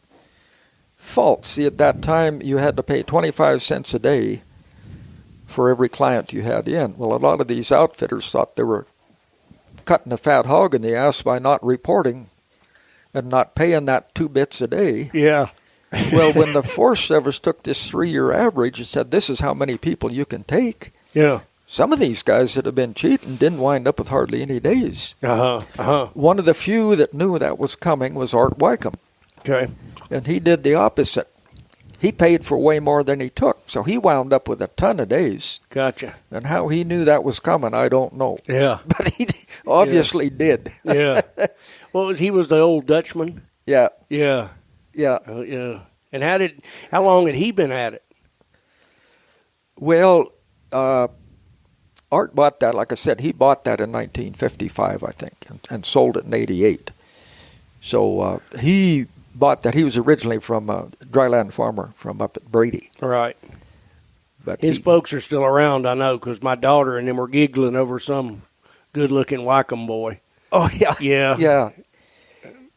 fault. See, at that time, you had to pay 25 cents a day for every client you had in. Well, a lot of these outfitters thought they were cutting a fat hog in the ass by not reporting and not paying that 2 bits a day. Yeah. Well, when the Forest Service took this 3-year average and said, this is how many people you can take, Yeah. some of these guys that had been cheating didn't wind up with hardly any days. Uh-huh. One of the few that knew that was coming was Art Wycombe. Okay. And he did the opposite. He paid for way more than he took, so he wound up with a ton of days. Gotcha. And how he knew that was coming, I don't know. Yeah. But he obviously did. Yeah. Well, he was the old Dutchman. Yeah. Yeah. Yeah. Yeah. And how long had he been at it? Well, Art bought that, like I said, he bought that in 1955, I think, and sold it in 88. So he bought that. He was originally from a dryland farmer from up at Brady. Right. But His folks are still around, I know, because my daughter and them were giggling over some good-looking Wycombe boy. Oh, yeah. Yeah. Yeah.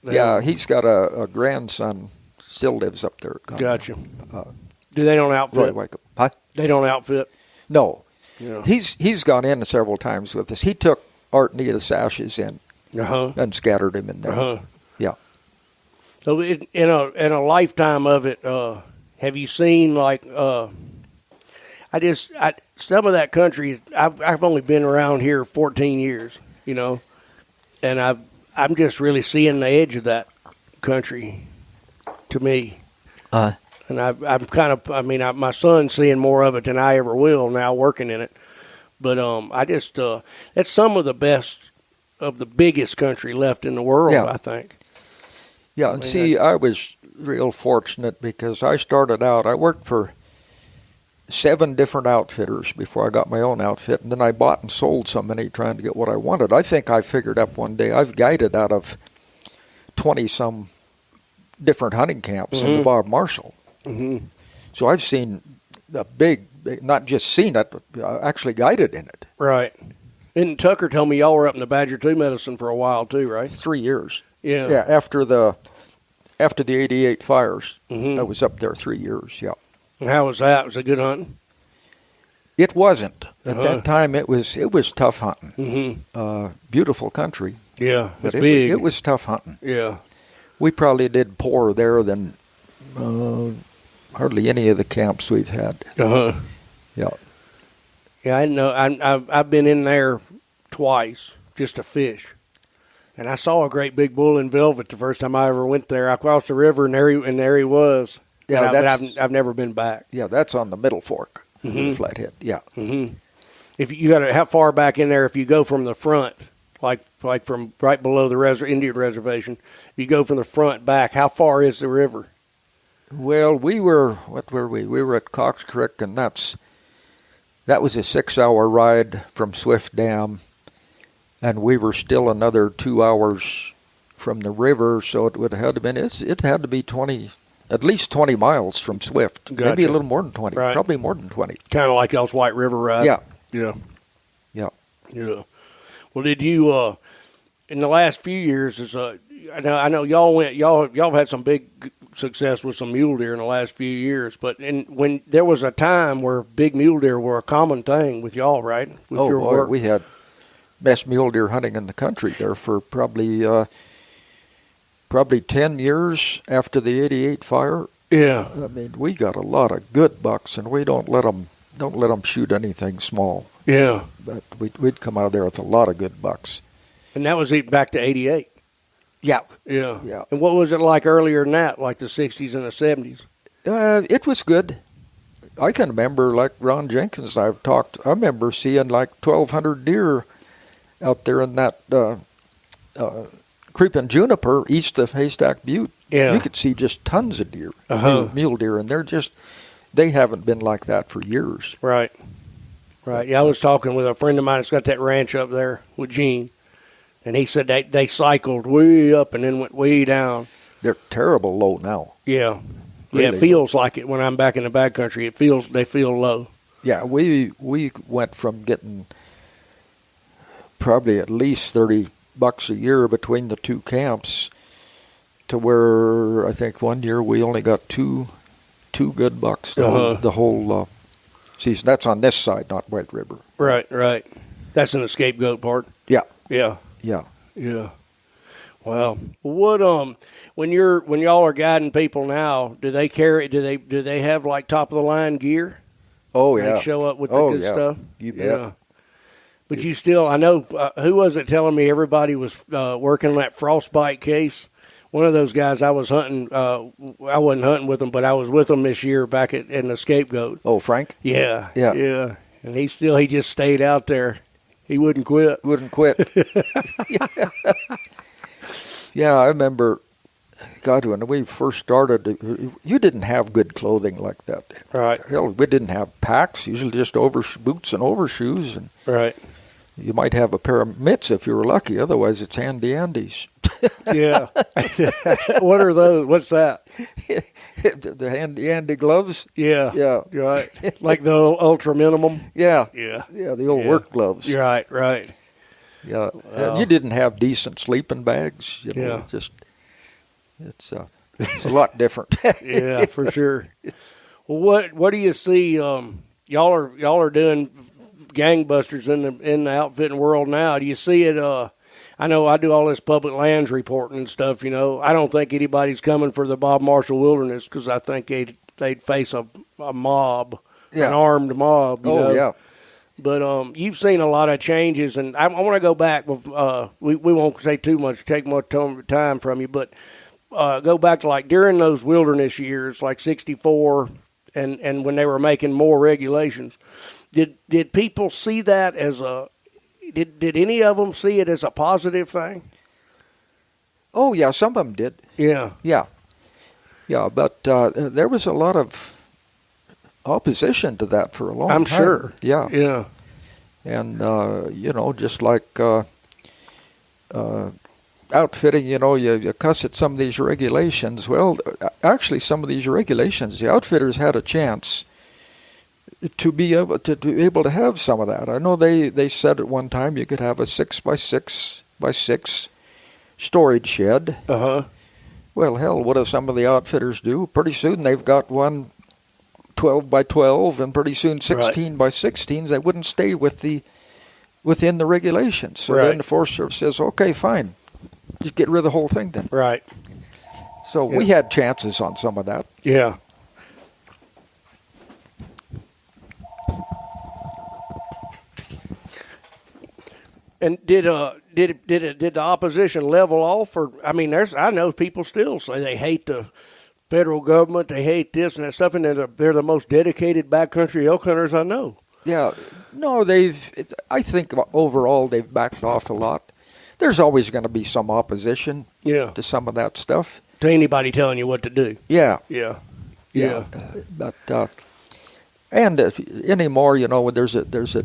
Yeah, he's got a grandson, still lives up there. Gotcha. Do they don't outfit? Roy Wycombe. Huh? They don't outfit? No. Yeah. He's gone in several times with us. He took Art and Edith Sashes in and scattered him in there. Uh-huh. Yeah. So in a lifetime of it, have you seen like some of that country? I've only been around here 14 years, and I'm just really seeing the edge of that country to me. And I'm kind of, my son's seeing more of it than I ever will now working in it. But I just, that's some of the best of the biggest country left in the world, I think. Yeah, and I was real fortunate because I started out, I worked for 7 different outfitters before I got my own outfit, and then I bought and sold so many trying to get what I wanted. I think I figured up one day, I've guided out of 20-some different hunting camps in the Bob Marshall. Mm-hmm. So I've seen a big, not just seen it, but actually guided in it. Right. And Tucker told me y'all were up in the Badger 2 medicine for a while too, right? 3 years. Yeah. Yeah, after the 88 fires, Mm-hmm. I was up there 3 years, yeah. And how was that? Was it good hunting? It wasn't. At that time, it was tough hunting. Mm-hmm. Beautiful country. Yeah, But it's big. It was tough hunting. Yeah. We probably did poorer there than hardly any of the camps we've had. Uh-huh. Yeah. Yeah, I know. I've been in there twice just to fish. And I saw a great big bull in velvet the first time I ever went there. I crossed the river, and there he was. Yeah, but I've never been back. Yeah, that's on the Middle Fork, the Flathead. Yeah. Mm-hmm. If you got how far back in there? If you go from the front, like from right below the Indian reservation, if you go from the front back, how far is the river? Well, what were we? We were at Cox Creek, and that was a 6-hour ride from Swift Dam, and we were still another 2 hours from the river, so it would have been it had to be at least 20 miles from Swift. Gotcha. Maybe a little more than 20. Right. Probably more than 20. Kind of like y'all's White River ride. Yeah. Yeah. Yeah. Yeah. Well, did you in the last few years? I know y'all have had some big success with some mule deer in the last few years, but when there was a time where big mule deer were a common thing with y'all, right? With your work. We had best mule deer hunting in the country there for probably 10 years after the 88 fire. Yeah. I mean, we got a lot of good bucks, and we don't let them shoot anything small. Yeah. But we'd come out of there with a lot of good bucks. And that was back to 88. Yeah. Yeah. Yeah. And what was it like earlier than that, like the 60s and the 70s? It was good. I can remember, like Ron Jenkins and I've talked, I remember seeing like 1,200 deer out there in that creeping juniper east of Haystack Butte. Yeah. You could see just tons of deer, Uh-huh. mule deer, and they haven't been like that for years. Right. Right. Yeah, I was talking with a friend of mine that's got that ranch up there with Gene, and he said they cycled way up and then went way down. They're terrible low now. Yeah. Really Yeah, it feels like it when I'm back in the backcountry. They feel low. Yeah, we went from getting probably at least 30 bucks a year between the two camps to where I think one year we only got two good bucks the whole season. That's on this side, not White River. Right. That's in the scapegoat part. Yeah. Yeah. Yeah. Yeah. Well, what when y'all are guiding people now, do they have like top of the line gear? Oh They yeah. show up with the good stuff. You bet. Yeah. But you still, I know, who was it telling me everybody was working on that frostbite case? One of those guys I was hunting, I wasn't hunting with them, but I was with them this year back in the scapegoat. Oh, Frank? Yeah. Yeah. Yeah. And he just stayed out there. He wouldn't quit. Wouldn't quit. Yeah, I remember, God, when we first started, you didn't have good clothing like that. Right. Hell, we didn't have packs, usually just boots and overshoes, and Right. you might have a pair of mitts if you were lucky. Otherwise, it's handy-andies. Yeah. What are those? What's that? The handy-andy gloves? Yeah. Yeah. Right. Like the ultra minimum? Yeah. Yeah. Yeah, the old work gloves. Right. Yeah. And you didn't have decent sleeping bags. You know, Yeah. Just, it's a lot different. Yeah, for sure. Well, what do you see? Y'all are doing gangbusters in the outfitting world now. Do you see it? I know I do all this public lands reporting and stuff. You know, I don't think anybody's coming for the Bob Marshall Wilderness because I think they'd face a mob, an armed mob. You know? Yeah. But you've seen a lot of changes, and I want to go back. We won't say too much, take much time from you, but go back to like during those wilderness years, like '64, and when they were making more regulations. Did people see that as did any of them see it as a positive thing? Oh yeah, some of them did. Yeah. Yeah, but there was a lot of opposition to that for a long time. I'm sure. Yeah. And, just like outfitting, you cuss at some of these regulations. Well, actually, some of these regulations, the outfitters had a chance to be able to have some of that. I know they said at one time you could have a 6x6x6 storage shed. Uh-huh. Well, hell, what do some of the outfitters do? Pretty soon they've got one 12 by 12, and pretty soon 16 by 16s. They wouldn't stay within the regulations. So then the Forest Service says, okay, fine, just get rid of the whole thing then. Right. So we had chances on some of that. Yeah. And did the opposition level off? Or I mean, I know people still say they hate the federal government, they hate this and that stuff, and they're the most dedicated backcountry elk hunters I know. Yeah, no, I think overall they've backed off a lot. There's always going to be some opposition to some of that stuff. To anybody telling you what to do. Yeah. But and anymore, there's a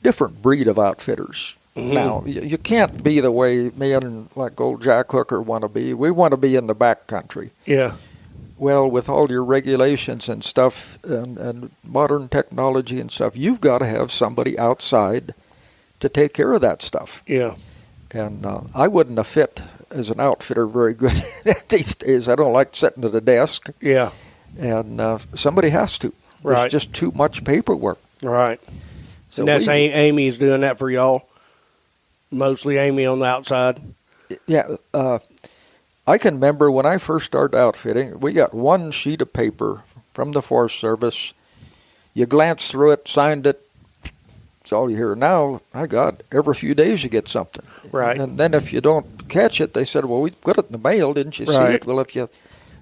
different breed of outfitters. Mm-hmm. Now, you can't be the way me and like old Jack Hooker want to be. We want to be in the backcountry. Yeah. Well, with all your regulations and stuff and modern technology and stuff, you've got to have somebody outside to take care of that stuff. Yeah. And I wouldn't have fit as an outfitter very good these days. I don't like sitting at a desk. Yeah. And somebody has to. There's just too much paperwork. Right. So and that's Amy's doing that for y'all? Mostly Amy on the outside? Yeah. I can remember when I first started outfitting, we got one sheet of paper from the Forest Service. You glance through it, signed it. That's all you hear. Now, my God, every few days you get something. Right. And then if you don't catch it, they said, well, we got it in the mail. Didn't you see it? Well, if you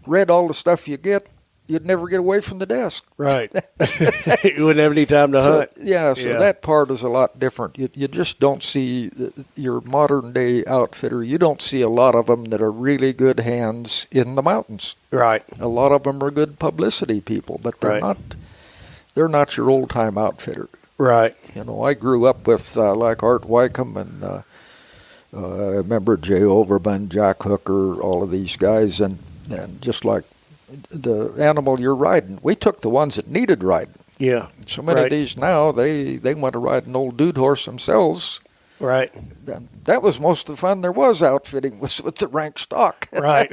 read all the stuff you get, you'd never get away from the desk. Right. You wouldn't have any time to hunt. Yeah, so that part is a lot different. You just don't see your modern-day outfitter. You don't see a lot of them that are really good hands in the mountains. Right. A lot of them are good publicity people, but they're not your old-time outfitter. Right. You know, I grew up with like Art Wycombe and I remember Jay Overman, Jack Hooker, all of these guys, and just like the animal you're riding, we took the ones that needed riding. Yeah. So many of these now, they want to ride an old dude horse themselves. Right. That was most of the fun there was outfitting with the rank stock. Right.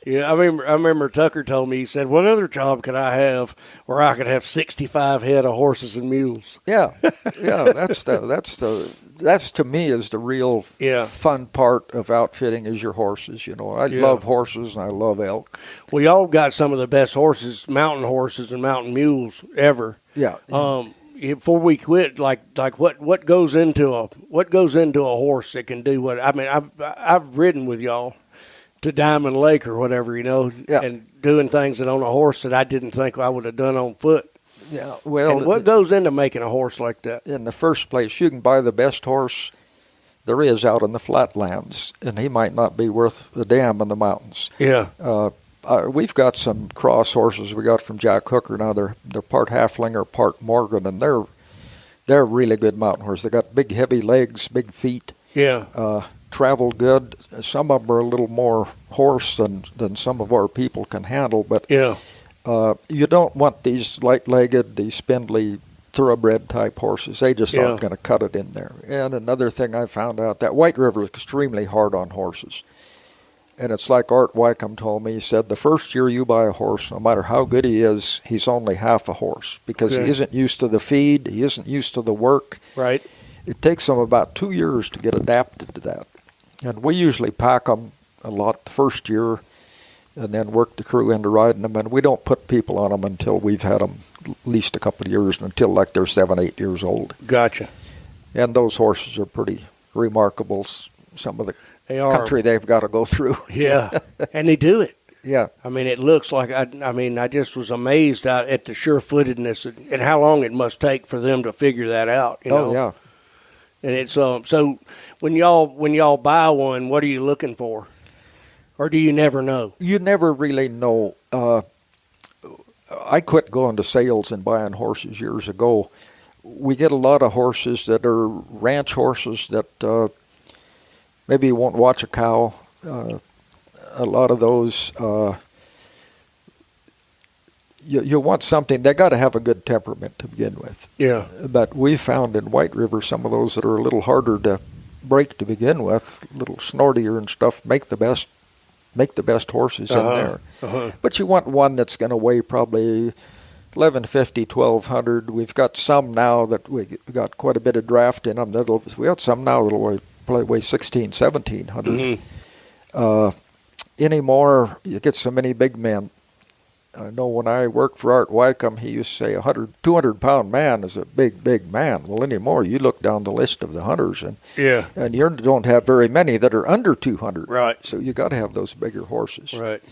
Yeah, I remember Tucker told me, he said, what other job could I have where I could have 65 head of horses and mules? Yeah. That's to me is the real fun part of outfitting is your horses. You know, I love horses and I love elk. Well, y'all got some of the best horses, mountain horses and mountain mules ever. Yeah. Before we quit, like what goes into a horse that can do what? I mean, I've ridden with y'all to Diamond Lake or whatever, you know, and doing things that on a horse that I didn't think I would have done on foot. Yeah, well, and what goes into making a horse like that? In the first place, you can buy the best horse there is out in the flatlands, and he might not be worth a damn in the mountains. Yeah. We've got some cross horses we got from Jack Hooker. Now they're part Haflinger, part Morgan, and they're really good mountain horses. They got big, heavy legs, big feet. Yeah. Travel good. Some of them are a little more horse than some of our people can handle, but you don't want these light-legged, these spindly, thoroughbred type horses. They just aren't going to cut it in there. And another thing I found out, that White River is extremely hard on horses. And it's like Art Wycombe told me, he said, the first year you buy a horse, no matter how good he is, he's only half a horse because he isn't used to the feed, he isn't used to the work. Right. It takes him about 2 years to get adapted to that. And we usually pack them a lot the first year and then work the crew into riding them. And we don't put people on them until we've had them at least a couple of years, until like they're 7, 8 years old. Gotcha. And those horses are pretty remarkable, some of the country they've got to go through. Yeah, and they do it. Yeah. I mean, it looks like, I just was amazed at the sure-footedness and how long it must take for them to figure that out. You know? Yeah. And it's so when y'all buy one, what are you looking for, or do you never know? You never really know. I quit going to sales and buying horses years ago. We get a lot of horses that are ranch horses that maybe you won't watch a cow. A lot of those. You want something, they got to have a good temperament to begin with. Yeah. But we found in White River some of those that are a little harder to break to begin with, a little snortier and stuff, make the best horses in there. But you want one that's going to weigh probably 1150, 1200. We've got some now that we got quite a bit of draft in them. We got some now that'll probably weigh 16, 1700. Anymore, you get so many big men. I know when I worked for Art Wycombe, he used to say 200-pound man is a big, big man. Well, anymore, you look down the list of the hunters, and you don't have very many that are under 200. Right. So you got to have those bigger horses. Right.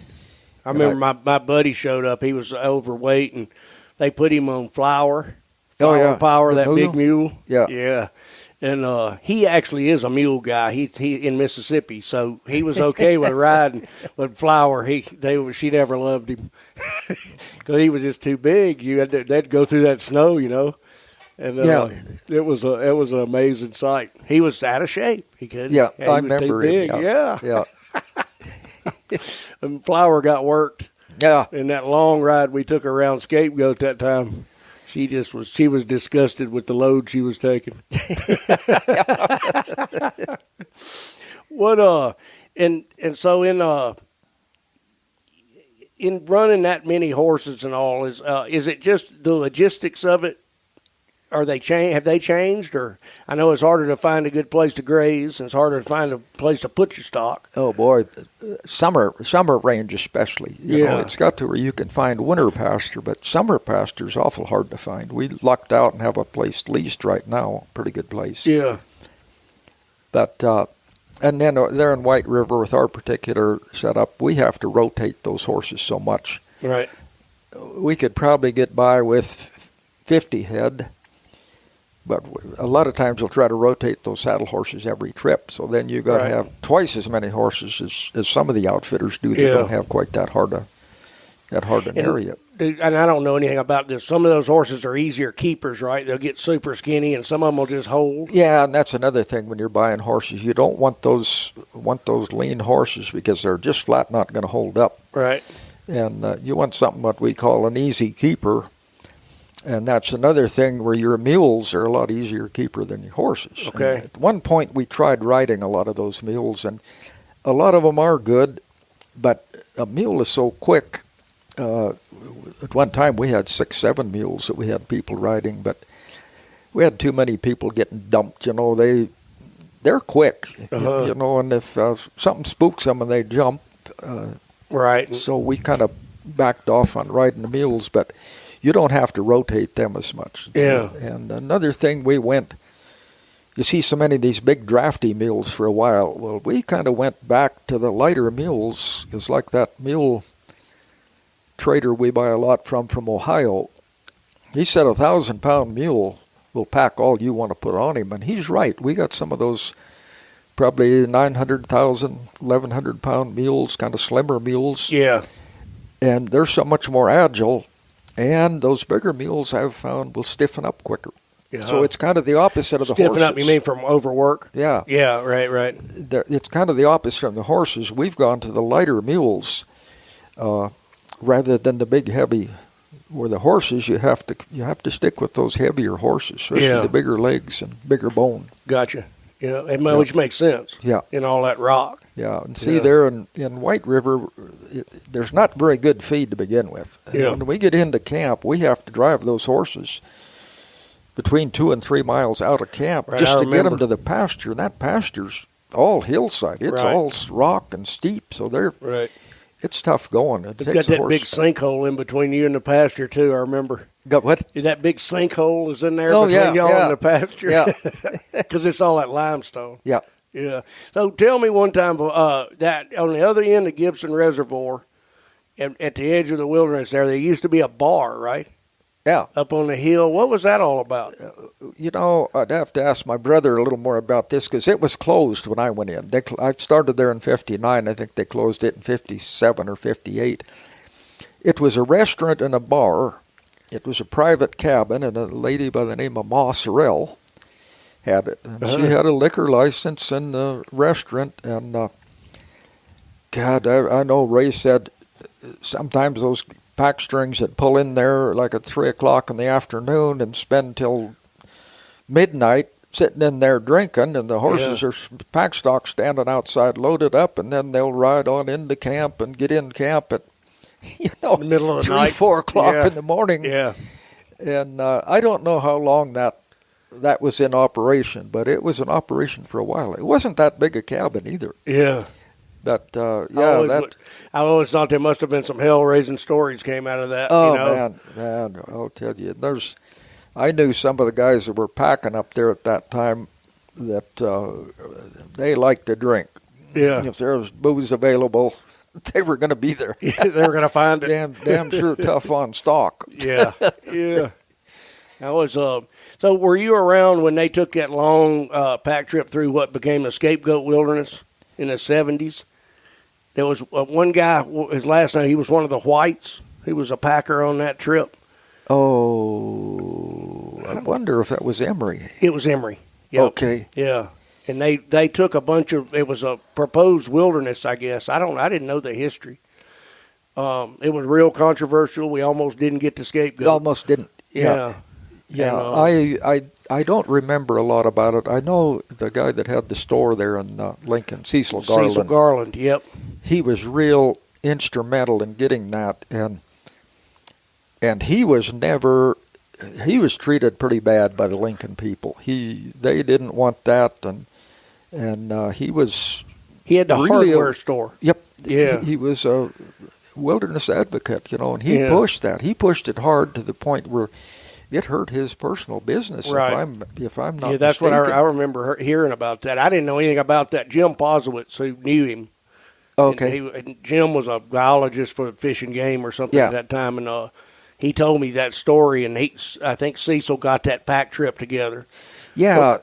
I remember my buddy showed up. He was overweight, and they put him on Flower Power, that big mule. Yeah. Yeah. And he actually is a mule guy. He in Mississippi, so he was okay with riding. But Flower, she never loved him because he was just too big. They'd go through that snow, you know. And it was an amazing sight. He was out of shape. He couldn't. Yeah, he I was remember too big. him. Yeah. And Flower got worked. Yeah. In that long ride we took around Scapegoat that time. She was disgusted with the load she was taking. What and so in running that many horses and all is it just the logistics of it, Are they have they changed? Or I know it's harder to find a good place to graze, and it's harder to find a place to put your stock. Oh boy, summer range especially. You know, it's got to where you can find winter pasture, but summer pasture is awful hard to find. We lucked out and have a place leased right now, pretty good place. Yeah. But and then there in White River with our particular setup, we have to rotate those horses so much. Right. We could probably get by with 50 head. But a lot of times we'll try to rotate those saddle horses every trip. So then you got to have twice as many horses as some of the outfitters do. They don't have quite that hard an area. And I don't know anything about this. Some of those horses are easier keepers, right? They'll get super skinny, and some of them will just hold. Yeah, and that's another thing when you're buying horses. You don't want those lean horses because they're just flat not going to hold up. Right. And you want something what we call an easy keeper. And that's another thing where your mules are a lot easier keeper than your horses. Okay. And at one point, we tried riding a lot of those mules, and a lot of them are good, but a mule is so quick. At one time, we had 6-7 mules that we had people riding, but we had too many people getting dumped. You know, they're quick. You know, and if something spooks them and they jump, right. So we kind of backed off on riding the mules, but you don't have to rotate them as much. Yeah. And another thing, you see so many of these big drafty mules for a while. Well, we kind of went back to the lighter mules. It's like that mule trader we buy a lot from Ohio. He said 1,000-pound mule will pack all you want to put on him. And he's right. We got some of those probably 900,000, 1,100-pound mules, kind of slimmer mules. Yeah. And they're so much more agile. And those bigger mules I've found will stiffen up quicker. So it's kind of the opposite of the horses. Stiffen up, you mean from overwork? Yeah. Yeah, right. It's kind of the opposite from the horses. We've gone to the lighter mules rather than the big, heavy. Where the horses, you have to stick with those heavier horses, especially the bigger legs and bigger bone. Gotcha. Yeah, which makes sense. Yeah. In all that rock. Yeah, and see there in White River, there's not very good feed to begin with. Yeah. When we get into camp, we have to drive those horses between 2 and 3 miles out of camp just to get them to the pasture. And that pasture's all hillside. It's all rock and steep, so it's tough going. It's got that big sinkhole in between you and the pasture, too, I remember. Got what? That big sinkhole is in there between y'all and the pasture? Yeah. Because it's all that limestone. Yeah. Yeah. So tell me one time that on the other end of Gibson Reservoir, at the edge of the wilderness there used to be a bar, right? Yeah. Up on the hill. What was that all about? You know, I'd have to ask my brother a little more about this because it was closed when I went in. I started there in 59. I think they closed it in 57 or 58. It was a restaurant and a bar. It was a private cabin, and a lady by the name of Ma Sorrell had it. And she had a liquor license in the restaurant. And, God, I know Ray said sometimes those pack strings that pull in there like at 3 o'clock in the afternoon and spend till midnight sitting in there drinking, and the horses are pack stock standing outside loaded up, and then they'll ride on into camp and get in camp at in the middle of the night, 4 o'clock in the morning. Yeah. And I don't know how long that was in operation, but it was in operation for a while. It wasn't that big a cabin either. Yeah. But, I always thought there must have been some hell-raising stories came out of that. Oh, man, I'll tell you. I knew some of the guys that were packing up there at that time that they liked to drink. Yeah. If there was booze available, they were going to be there. They were going to find it. Damn sure tough on stock. Yeah. I was. So were you around when they took that long pack trip through what became the Scapegoat Wilderness in the 70s? There was one guy, his last name, he was one of the Whites. He was a packer on that trip. Oh, I wonder if that was Emery. It was Emery. Yep. Okay. Yeah. And they took a bunch of, it was a proposed wilderness, I guess. I didn't know the history. It was real controversial. We almost didn't get to Scapegoat. Almost didn't. Yeah. Yeah. And, I don't remember a lot about it. I know the guy that had the store there in Lincoln, Cecil Garland. Cecil Garland, yep. He was real instrumental in getting that, and he was never he was treated pretty bad by the Lincoln people. They didn't want that, and he was. He had the really hardware store. Yep. Yeah. He was a wilderness advocate, and he pushed that. He pushed it hard to the point where it hurt his personal business. Right. If I'm not Yeah, that's mistaken. what I remember hearing about that. I didn't know anything about that. Jim Posowitz, who knew him. Okay. And Jim was a biologist for Fish and Game or something Yeah. at that time, and he told me that story. And I think Cecil got that pack trip together. Yeah,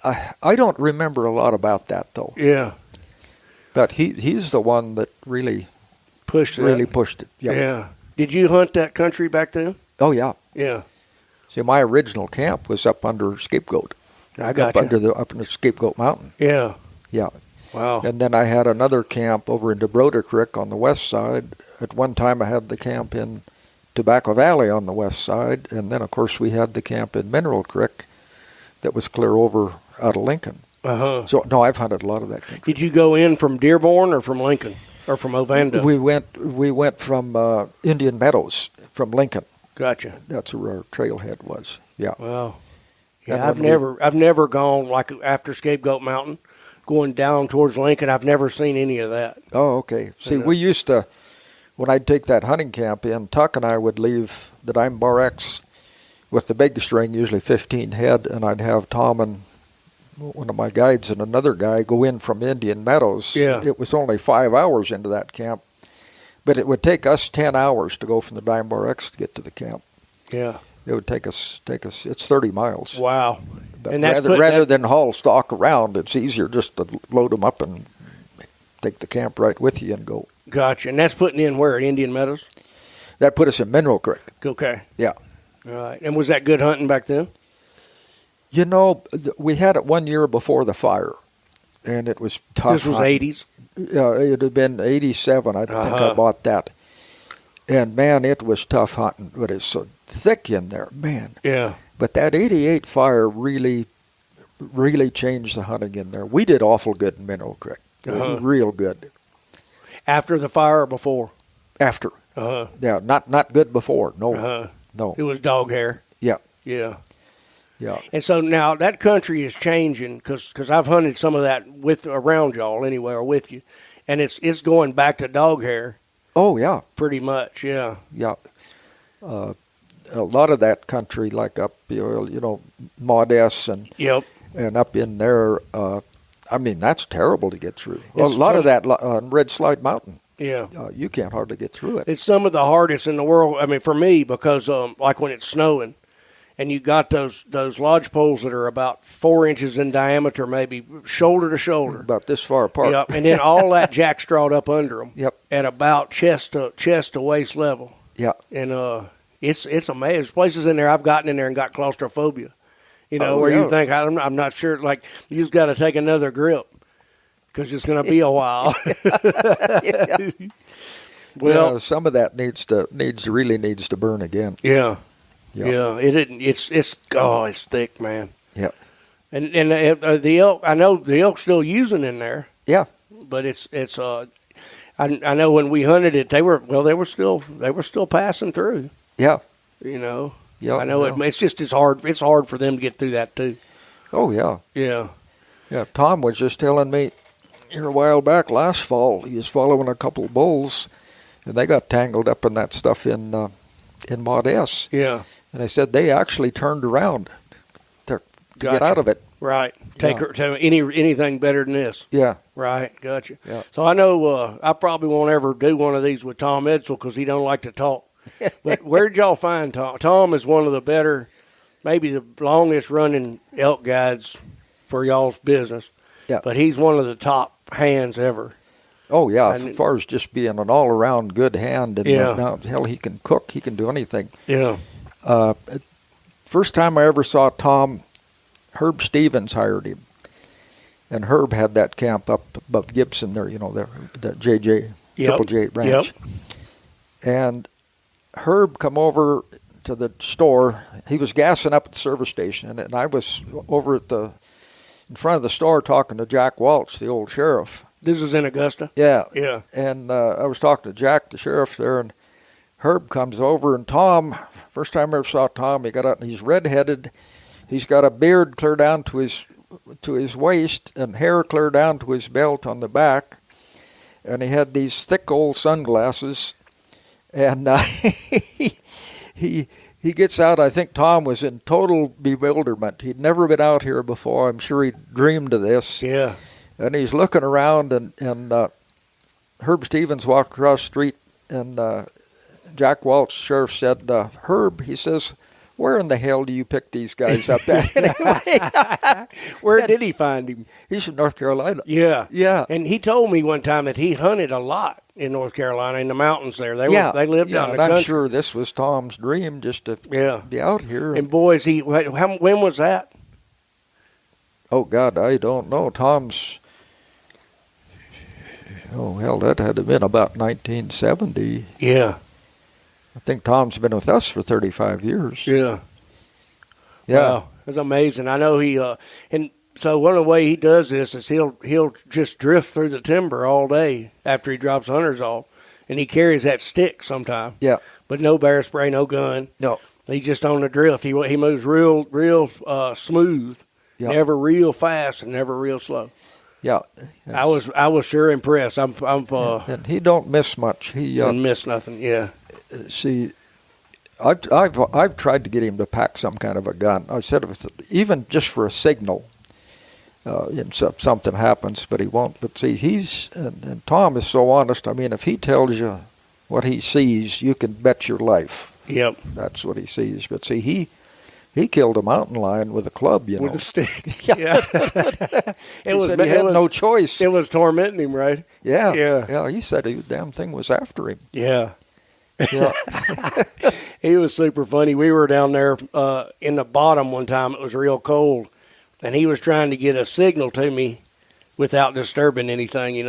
I don't remember a lot about that though. Yeah, but he's the one that really pushed it. Yeah. Did you hunt that country back then? Oh yeah. Yeah. See, my original camp was up under Scapegoat. I got up in the Scapegoat Mountain. Yeah. Yeah. Wow. And then I had another camp over in Dobrota Creek on the west side. At one time, I had the camp in Tobacco Valley on the west side, and then of course we had the camp in Mineral Creek that was clear over out of Lincoln. So no, I've hunted a lot of that country. Did you go in from Dearborn or from Lincoln or from Ovanda? We went from Indian Meadows, from Lincoln. Gotcha. That's where our trailhead was. Yeah. Wow. Yeah, I've never gone like after Scapegoat Mountain, going down towards Lincoln. I've never seen any of that. Oh, okay. See, we used to, when I'd take that hunting camp in, Tuck and I would leave the Diamond X with the big string, usually 15 head, and I'd have Tom and one of my guides and another guy go in from Indian Meadows. Yeah. It was only 5 hours into that camp, but it would take us 10 hours to go from the Diamond X to get to the camp. Yeah. It would take us. It's 30 miles. Wow. But And that's rather than haul stock around, it's easier just to load them up and take the camp right with you and go. Gotcha. And that's putting in where, at Indian Meadows? That put us in Mineral Creek. Okay. Yeah. All right. And was that good hunting back then? We had it 1 year before the fire, and it was tough. This was hunting. 80s? Yeah, it had been 87. I think I bought that. And, man, it was tough hunting, but it's so thick in there, man. Yeah. But that 88 fire really changed the hunting in there. We did awful good in Mineral Creek. Real good. After the fire or before? After. Yeah, not good before. No. No. It was dog hair. Yeah. Yeah. Yeah. And so now that country is changing because I've hunted some of that around y'all anyway, or with you, and it's going back to dog hair. Oh yeah, pretty much. Yeah. Yeah. A lot of that country, like up Maudess and up in there. I mean, that's terrible to get through. Well, a lot of that on Red Slide Mountain. Yeah. You can't hardly get through it. It's some of the hardest in the world. I mean, for me, because like when it's snowing. And you got those lodge poles that are about 4 inches in diameter, maybe shoulder to shoulder, about this far apart. Yep. And then all that jackstrawed up under them. Yep. At about chest to waist level. Yeah. And it's amazing. There's places in there I've gotten in there and got claustrophobia. You think I'm not sure. Like you just got to take another grip because it's going to be a while. Yeah. Well, some of that needs to burn again. Yeah. Yeah, it's thick, man. Yeah, and the elk, I know the elk's still using in there. Yeah, but it's I know when we hunted it, they were still passing through. Yeah, Yeah, I know it's hard for them to get through that too. Oh yeah, yeah. Tom was just telling me here a while back last fall he was following a couple of bulls, and they got tangled up in that stuff in Maudess. Yeah. And I said they actually turned around to get out of it. Right. Take her to anything better than this. Yeah. Right. Gotcha. Yeah. So I know I probably won't ever do one of these with Tom Edsel because he don't like to talk. But where'd y'all find Tom? Tom is one of the better, maybe the longest running elk guides for y'all's business. Yeah. But he's one of the top hands ever. Oh, yeah, as far as just being an all-around good hand. And now, hell, he can cook. He can do anything. Yeah. First time I ever saw Tom, Herb Stevens hired him. And Herb had that camp up above Gibson there, that JJ, Triple J ranch. Yep. And Herb come over to the store. He was gassing up at the service station, and I was over in front of the store talking to Jack Walsh, the old sheriff. This is in Augusta? Yeah. Yeah. And I was talking to Jack, the sheriff there, and Herb comes over, and Tom, First time I ever saw Tom, he got out and he's redheaded. He's got a beard clear down to his waist and hair clear down to his belt on the back. And he had these thick old sunglasses. And he gets out. I think Tom was in total bewilderment. He'd never been out here before. I'm sure he dreamed of this. Yeah. And he's looking around, and Herb Stevens walked across the street, and Jack Waltz, sheriff, said, Herb, he says, where in the hell do you pick these guys up at anyway? Where did he find him? He's from North Carolina. Yeah. Yeah. And he told me one time that he hunted a lot in North Carolina, in the mountains there. They lived out in the country. I'm sure this was Tom's dream, just to be out here. And boys, when was that? Oh, God, I don't know. Tom's, that had to have been about 1970. Yeah. I think Tom's been with us for 35 years. Yeah. Yeah. Wow, it's amazing. I know he, and so one of the way he does this is he'll just drift through the timber all day after he drops hunters off, and he carries that stick sometime. Yeah. But no bear spray, no gun. No. He's just on the drift. He moves real smooth, never real fast, and never real slow. Yeah. I was sure impressed. And he don't miss much. He didn't miss nothing. Yeah. See, I've tried to get him to pack some kind of a gun. I said, even just for a signal, something happens, but he won't. But see, and Tom is so honest. I mean, if he tells you what he sees, you can bet your life. Yep. That's what he sees. But see, he killed a mountain lion with a club, with a stick. Yeah. He said he had no choice. It was tormenting him, right? Yeah. Yeah. Yeah. He said the damn thing was after him. Yeah. Yeah. He was super funny. We were down there in the bottom one time. It was real cold, and he was trying to get a signal to me without disturbing anything,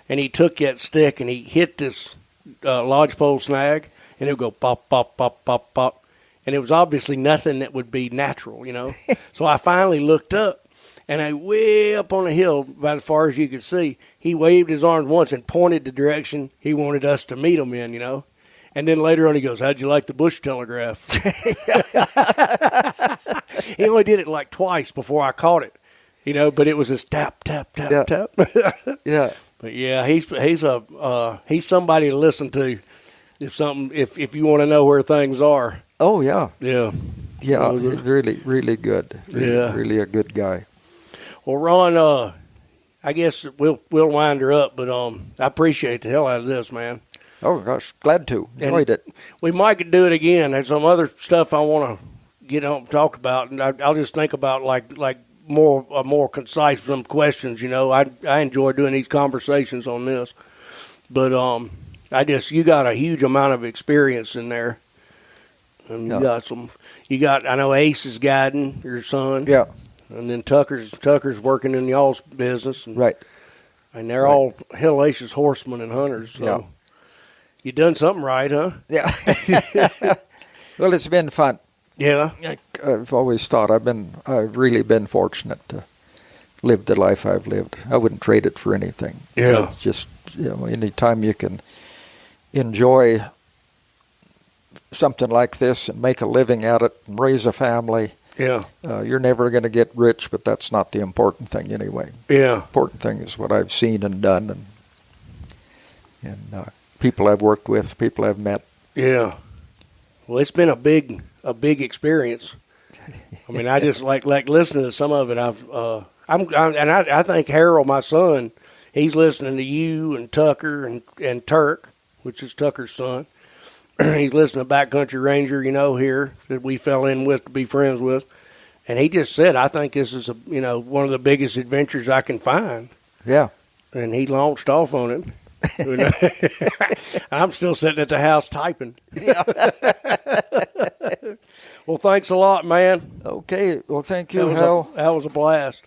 And he took that stick and he hit this lodgepole snag, and it would go pop, pop, pop, pop, pop. And it was obviously nothing that would be natural, So I finally looked up, and way up on the hill, about as far as you could see, he waved his arms once and pointed the direction he wanted us to meet him in, And then later on he goes, how'd you like the bush telegraph? He only did it like twice before I caught it, but it was this tap, tap, tap, tap. Yeah. But yeah, he's somebody to listen to if you want to know where things are. Oh, yeah. Yeah. Yeah, really, really good. Really a good guy. Well, Ron, I guess we'll wind her up, but I appreciate the hell out of this, man. Oh, gosh, glad to. Enjoyed it. We might do it again. There's some other stuff I want to get on talk about, and I'll just think about like more concise some questions. I enjoy doing these conversations on this, but you got a huge amount of experience in there, and you got I know Ace is guiding your son, yeah, and then Tucker's working in y'all's business, right, and they're all hellacious horsemen and hunters, so. Yeah. You done something right, huh? Yeah. Well, it's been fun. Yeah. I've always thought I've really been fortunate to live the life I've lived. I wouldn't trade it for anything. Yeah. It's just, any time you can enjoy something like this and make a living at it and raise a family. Yeah. You're never going to get rich, but that's not the important thing anyway. Yeah. Important thing is what I've seen and done and people I've worked with, people I've met. Yeah. Well, it's been a big experience. I mean, I just like listening to some of it. I think Harold, my son, he's listening to you and Tucker and Turk, which is Tucker's son. He's listening to Backcountry Ranger, here that we fell in with to be friends with, and he just said, "I think this is one of the biggest adventures I can find." Yeah. And he launched off on it. I'm still sitting at the house typing. Yeah. Well, thanks a lot, man. Okay. Well, thank you, Hal. That was a blast.